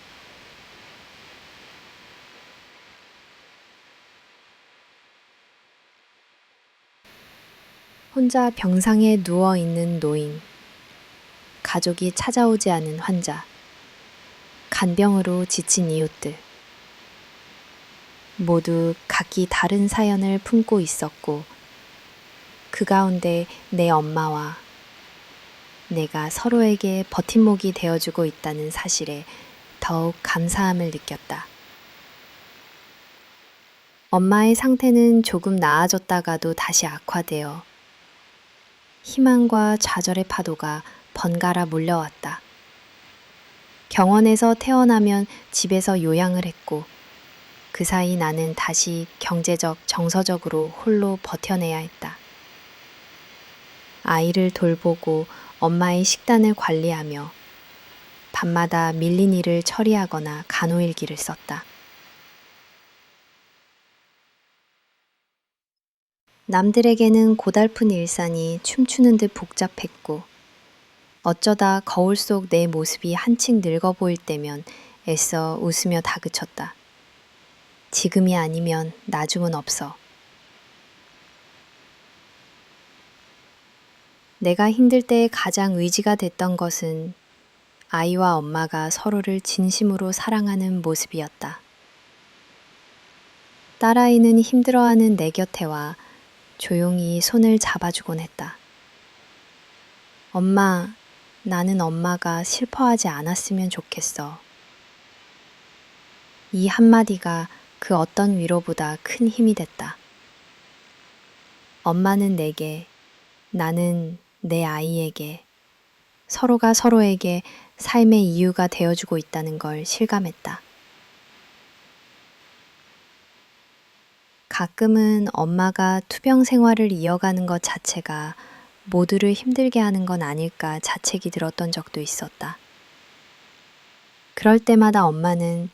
혼자 병상에 누워있는 노인, 가족이 찾아오지 않은 환자, 간병으로 지친 이웃들. 모두 각기 다른 사연을 품고 있었고, 그 가운데 내 엄마와 내가 서로에게 버팀목이 되어주고 있다는 사실에 더욱 감사함을 느꼈다. 엄마의 상태는 조금 나아졌다가도 다시 악화되어 희망과 좌절의 파도가 번갈아 몰려왔다. 병원에서 태어나면 집에서 요양을 했고, 그 사이 나는 다시 경제적, 정서적으로 홀로 버텨내야 했다. 아이를 돌보고 엄마의 식단을 관리하며 밤마다 밀린 일을 처리하거나 간호일기를 썼다. 남들에게는 고달픈 일상이 춤추는 듯 복잡했고, 어쩌다 거울 속 내 모습이 한층 늙어 보일 때면 애써 웃으며 다그쳤다. 지금이 아니면 나중은 없어. 내가 힘들 때 가장 의지가 됐던 것은 아이와 엄마가 서로를 진심으로 사랑하는 모습이었다. 딸아이는 힘들어하는 내 곁에 와 조용히 손을 잡아주곤 했다. 엄마, 나는 엄마가 슬퍼하지 않았으면 좋겠어. 이 한마디가 그 어떤 위로보다 큰 힘이 됐다. 엄마는 내게, 나는 내 아이에게, 서로가 서로에게 삶의 이유가 되어주고 있다는 걸 실감했다. 가끔은 엄마가 투병 생활을 이어가는 것 자체가 모두를 힘들게 하는 건 아닐까 자책이 들었던 적도 있었다. 그럴 때마다 엄마는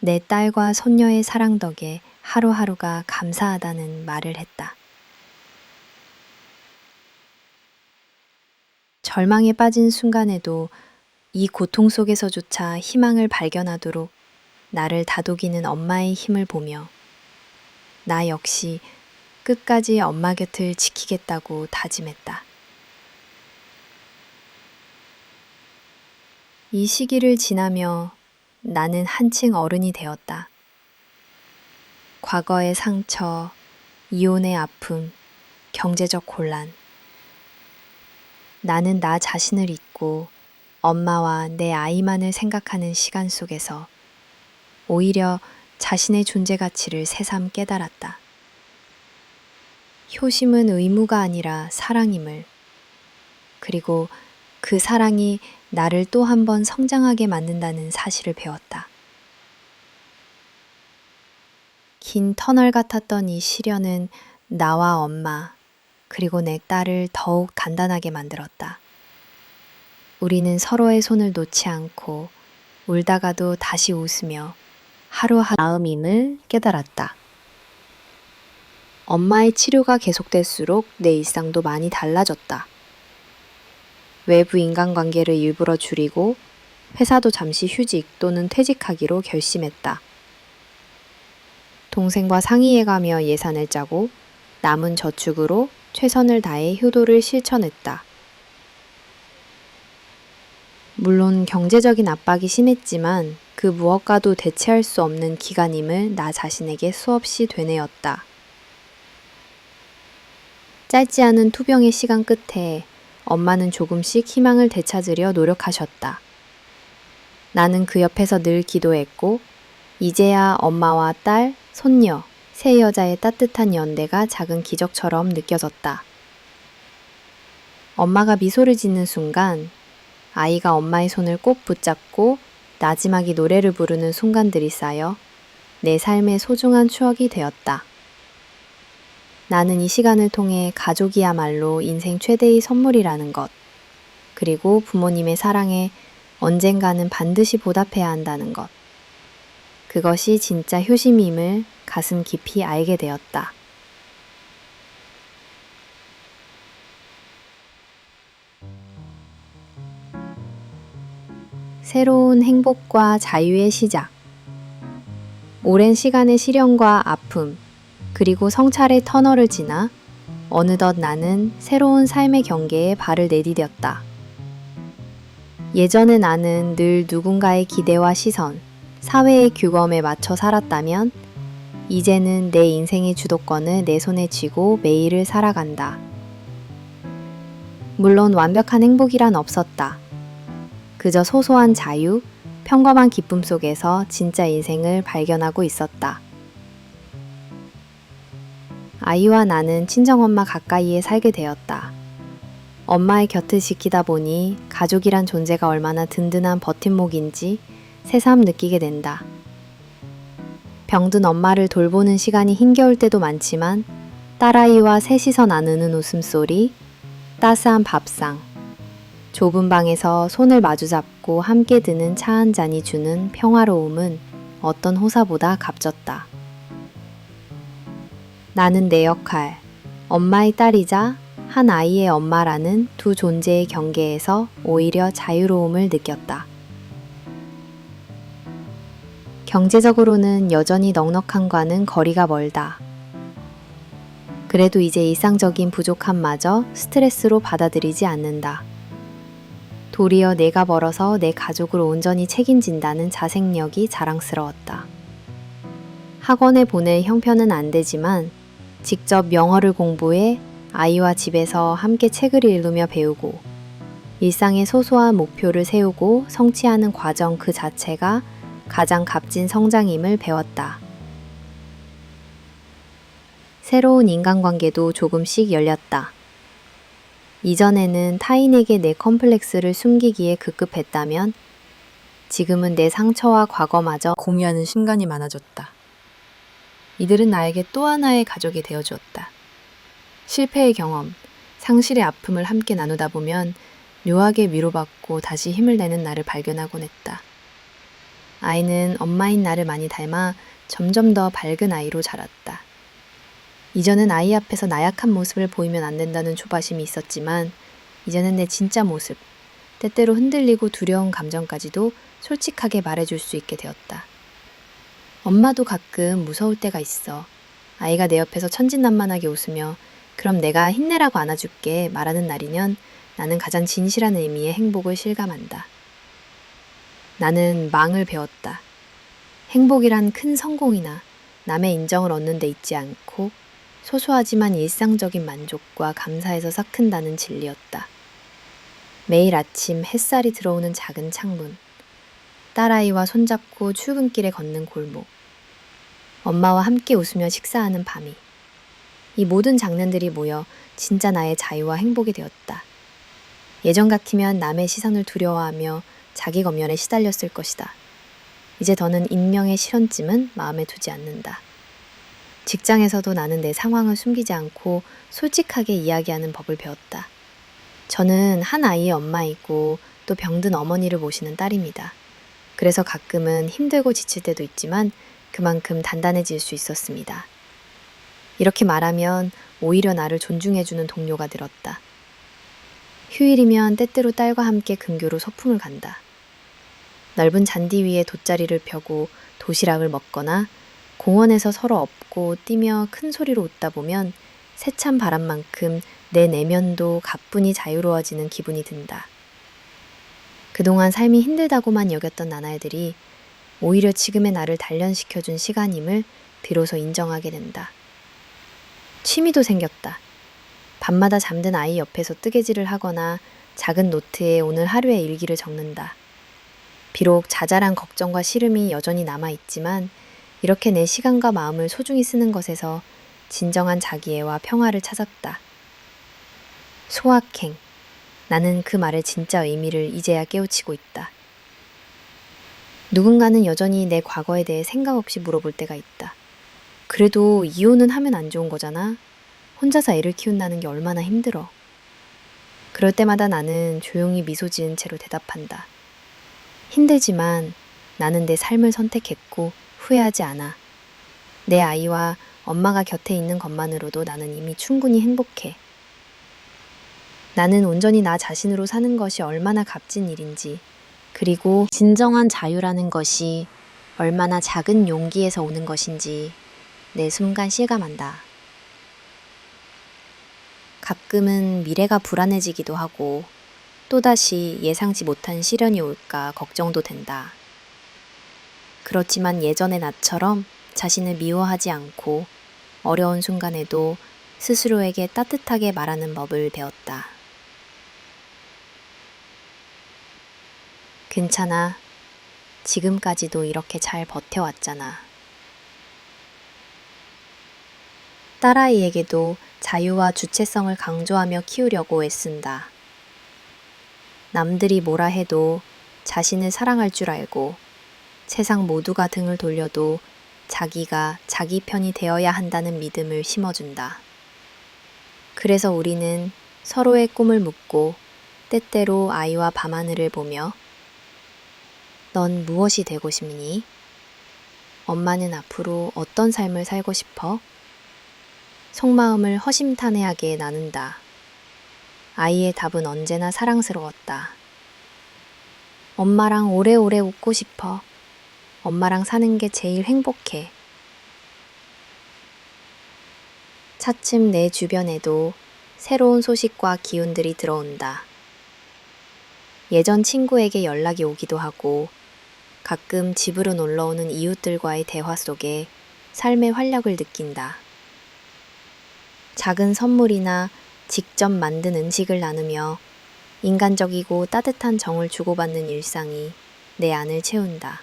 내 딸과 손녀의 사랑 덕에 하루하루가 감사하다는 말을 했다. 절망에 빠진 순간에도 이 고통 속에서조차 희망을 발견하도록 나를 다독이는 엄마의 힘을 보며 나 역시 끝까지 엄마 곁을 지키겠다고 다짐했다. 이 시기를 지나며 나는 한층 어른이 되었다. 과거의 상처, 이혼의 아픔, 경제적 곤란. 나는 나 자신을 잊고 엄마와 내 아이만을 생각하는 시간 속에서 오히려 자신의 존재 가치를 새삼 깨달았다. 효심은 의무가 아니라 사랑임을, 그리고 그 사랑이 나를 또 한 번 성장하게 만든다는 사실을 배웠다. 긴 터널 같았던 이 시련은 나와 엄마, 그리고 내 딸을 더욱 단단하게 만들었다. 우리는 서로의 손을 놓지 않고 울다가도 다시 웃으며 하루하루 마음임을 깨달았다. 엄마의 치료가 계속될수록 내 일상도 많이 달라졌다. 외부 인간관계를 일부러 줄이고 회사도 잠시 휴직 또는 퇴직하기로 결심했다. 동생과 상의해가며 예산을 짜고 남은 저축으로 최선을 다해 효도를 실천했다. 물론 경제적인 압박이 심했지만 그 무엇과도 대체할 수 없는 기간임을 나 자신에게 수없이 되뇌었다. 짧지 않은 투병의 시간 끝에 엄마는 조금씩 희망을 되찾으려 노력하셨다. 나는 그 옆에서 늘 기도했고 이제야 엄마와 딸, 손녀, 세 여자의 따뜻한 연대가 작은 기적처럼 느껴졌다. 엄마가 미소를 짓는 순간 아이가 엄마의 손을 꼭 붙잡고 나지막이 노래를 부르는 순간들이 쌓여 내 삶의 소중한 추억이 되었다. 나는 이 시간을 통해 가족이야말로 인생 최대의 선물이라는 것, 그리고 부모님의 사랑에 언젠가는 반드시 보답해야 한다는 것. 그것이 진짜 효심임을 가슴 깊이 알게 되었다. 새로운 행복과 자유의 시작. 오랜 시간의 시련과 아픔, 그리고 성찰의 터널을 지나 어느덧 나는 새로운 삶의 경계에 발을 내디뎠다. 예전에 나는 늘 누군가의 기대와 시선, 사회의 규범에 맞춰 살았다면 이제는 내 인생의 주도권을 내 손에 쥐고 매일을 살아간다. 물론 완벽한 행복이란 없었다. 그저 소소한 자유, 평범한 기쁨 속에서 진짜 인생을 발견하고 있었다. 아이와 나는 친정엄마 가까이에 살게 되었다. 엄마의 곁을 지키다 보니 가족이란 존재가 얼마나 든든한 버팀목인지 새삼 느끼게 된다. 병든 엄마를 돌보는 시간이 힘겨울 때도 많지만 딸아이와 셋이서 나누는 웃음소리, 따스한 밥상, 좁은 방에서 손을 마주잡고 함께 드는 차 한 잔이 주는 평화로움은 어떤 호사보다 값졌다. 나는 내 역할, 엄마의 딸이자 한 아이의 엄마라는 두 존재의 경계에서 오히려 자유로움을 느꼈다. 경제적으로는 여전히 넉넉함과는 거리가 멀다. 그래도 이제 일상적인 부족함마저 스트레스로 받아들이지 않는다. 도리어 내가 벌어서 내 가족을 온전히 책임진다는 자생력이 자랑스러웠다. 학원에 보낼 형편은 안 되지만 직접 영어를 공부해 아이와 집에서 함께 책을 읽으며 배우고 일상의 소소한 목표를 세우고 성취하는 과정 그 자체가 가장 값진 성장임을 배웠다. 새로운 인간관계도 조금씩 열렸다. 이전에는 타인에게 내 컴플렉스를 숨기기에 급급했다면 지금은 내 상처와 과거마저 공유하는 순간이 많아졌다. 이들은 나에게 또 하나의 가족이 되어주었다. 실패의 경험, 상실의 아픔을 함께 나누다 보면 묘하게 위로받고 다시 힘을 내는 나를 발견하곤 했다. 아이는 엄마인 나를 많이 닮아 점점 더 밝은 아이로 자랐다. 이전은 아이 앞에서 나약한 모습을 보이면 안 된다는 조바심이 있었지만 이제는 내 진짜 모습, 때때로 흔들리고 두려운 감정까지도 솔직하게 말해줄 수 있게 되었다. 엄마도 가끔 무서울 때가 있어. 아이가 내 옆에서 천진난만하게 웃으며 그럼 내가 힘내라고 안아줄게 말하는 날이면 나는 가장 진실한 의미의 행복을 실감한다. 나는 망을 배웠다. 행복이란 큰 성공이나 남의 인정을 얻는 데 있지 않고 소소하지만 일상적인 만족과 감사에서 삭힌다는 진리였다. 매일 아침 햇살이 들어오는 작은 창문, 딸아이와 손잡고 출근길에 걷는 골목, 엄마와 함께 웃으며 식사하는 밤이, 이 모든 장면들이 모여 진짜 나의 자유와 행복이 되었다. 예전 같으면 남의 시선을 두려워하며 자기 검열에 시달렸을 것이다. 이제 더는 익명의 실언쯤은 마음에 두지 않는다. 직장에서도 나는 내 상황을 숨기지 않고 솔직하게 이야기하는 법을 배웠다. 저는 한 아이의 엄마이고 또 병든 어머니를 모시는 딸입니다. 그래서 가끔은 힘들고 지칠 때도 있지만 그만큼 단단해질 수 있었습니다. 이렇게 말하면 오히려 나를 존중해주는 동료가 늘었다. 휴일이면 때때로 딸과 함께 근교로 소풍을 간다. 넓은 잔디 위에 돗자리를 펴고 도시락을 먹거나 공원에서 서로 업고 뛰며 큰 소리로 웃다 보면 세찬 바람만큼 내 내면도 가뿐히 자유로워지는 기분이 든다. 그동안 삶이 힘들다고만 여겼던 나날들이 오히려 지금의 나를 단련시켜준 시간임을 비로소 인정하게 된다. 취미도 생겼다. 밤마다 잠든 아이 옆에서 뜨개질을 하거나 작은 노트에 오늘 하루의 일기를 적는다. 비록 자잘한 걱정과 시름이 여전히 남아있지만 이렇게 내 시간과 마음을 소중히 쓰는 것에서 진정한 자기애와 평화를 찾았다. 소확행. 나는 그 말의 진짜 의미를 이제야 깨우치고 있다. 누군가는 여전히 내 과거에 대해 생각 없이 물어볼 때가 있다. 그래도 이혼은 하면 안 좋은 거잖아. 혼자서 애를 키운다는 게 얼마나 힘들어. 그럴 때마다 나는 조용히 미소 지은 채로 대답한다. 힘들지만 나는 내 삶을 선택했고 후회하지 않아. 내 아이와 엄마가 곁에 있는 것만으로도 나는 이미 충분히 행복해. 나는 온전히 나 자신으로 사는 것이 얼마나 값진 일인지, 그리고 진정한 자유라는 것이 얼마나 작은 용기에서 오는 것인지 내 순간 실감한다. 가끔은 미래가 불안해지기도 하고 또다시 예상치 못한 시련이 올까 걱정도 된다. 그렇지만 예전의 나처럼 자신을 미워하지 않고 어려운 순간에도 스스로에게 따뜻하게 말하는 법을 배웠다. 괜찮아. 지금까지도 이렇게 잘 버텨왔잖아. 딸아이에게도 자유와 주체성을 강조하며 키우려고 애쓴다. 남들이 뭐라 해도 자신을 사랑할 줄 알고 세상 모두가 등을 돌려도 자기가 자기 편이 되어야 한다는 믿음을 심어준다. 그래서 우리는 서로의 꿈을 묻고 때때로 아이와 밤하늘을 보며 넌 무엇이 되고 싶니? 엄마는 앞으로 어떤 삶을 살고 싶어? 속마음을 허심탄회하게 나눈다. 아이의 답은 언제나 사랑스러웠다. 엄마랑 오래오래 웃고 싶어. 엄마랑 사는 게 제일 행복해. 차츰 내 주변에도 새로운 소식과 기운들이 들어온다. 예전 친구에게 연락이 오기도 하고 가끔 집으로 놀러오는 이웃들과의 대화 속에 삶의 활력을 느낀다. 작은 선물이나 직접 만든 음식을 나누며 인간적이고 따뜻한 정을 주고받는 일상이 내 안을 채운다.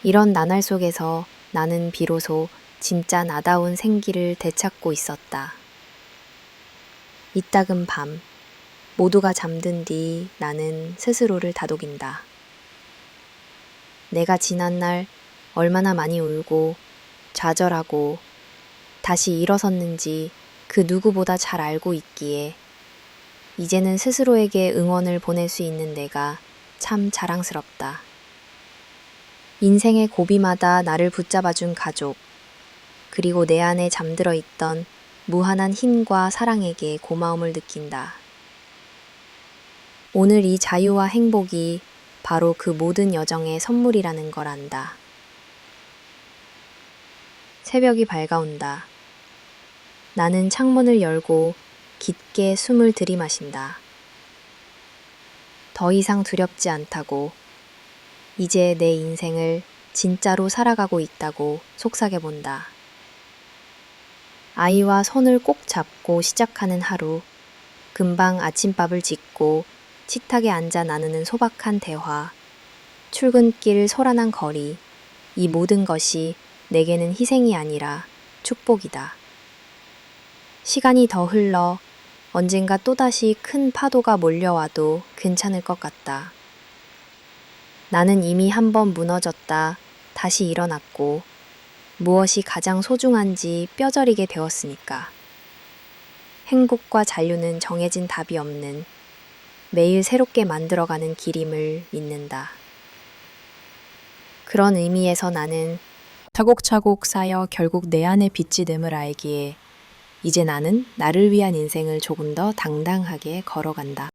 이런 나날 속에서 나는 비로소 진짜 나다운 생기를 되찾고 있었다. 이따금 밤, 모두가 잠든 뒤 나는 스스로를 다독인다. 내가 지난날 얼마나 많이 울고 좌절하고 다시 일어섰는지 그 누구보다 잘 알고 있기에 이제는 스스로에게 응원을 보낼 수 있는 내가 참 자랑스럽다. 인생의 고비마다 나를 붙잡아준 가족, 그리고 내 안에 잠들어 있던 무한한 힘과 사랑에게 고마움을 느낀다. 오늘 이 자유와 행복이 바로 그 모든 여정의 선물이라는 걸 안다. 새벽이 밝아온다. 나는 창문을 열고 깊게 숨을 들이마신다. 더 이상 두렵지 않다고, 이제 내 인생을 진짜로 살아가고 있다고 속삭여 본다. 아이와 손을 꼭 잡고 시작하는 하루, 금방 아침밥을 짓고 식탁에 앉아 나누는 소박한 대화, 출근길 소란한 거리, 이 모든 것이 내게는 희생이 아니라 축복이다. 시간이 더 흘러 언젠가 또다시 큰 파도가 몰려와도 괜찮을 것 같다. 나는 이미 한 번 무너졌다 다시 일어났고 무엇이 가장 소중한지 뼈저리게 배웠으니까. 행복과 잔류는 정해진 답이 없는 매일 새롭게 만들어가는 길임을 믿는다. 그런 의미에서 나는 차곡차곡 쌓여 결국 내 안에 빛이 됨을 알기에 이제 나는 나를 위한 인생을 조금 더 당당하게 걸어간다.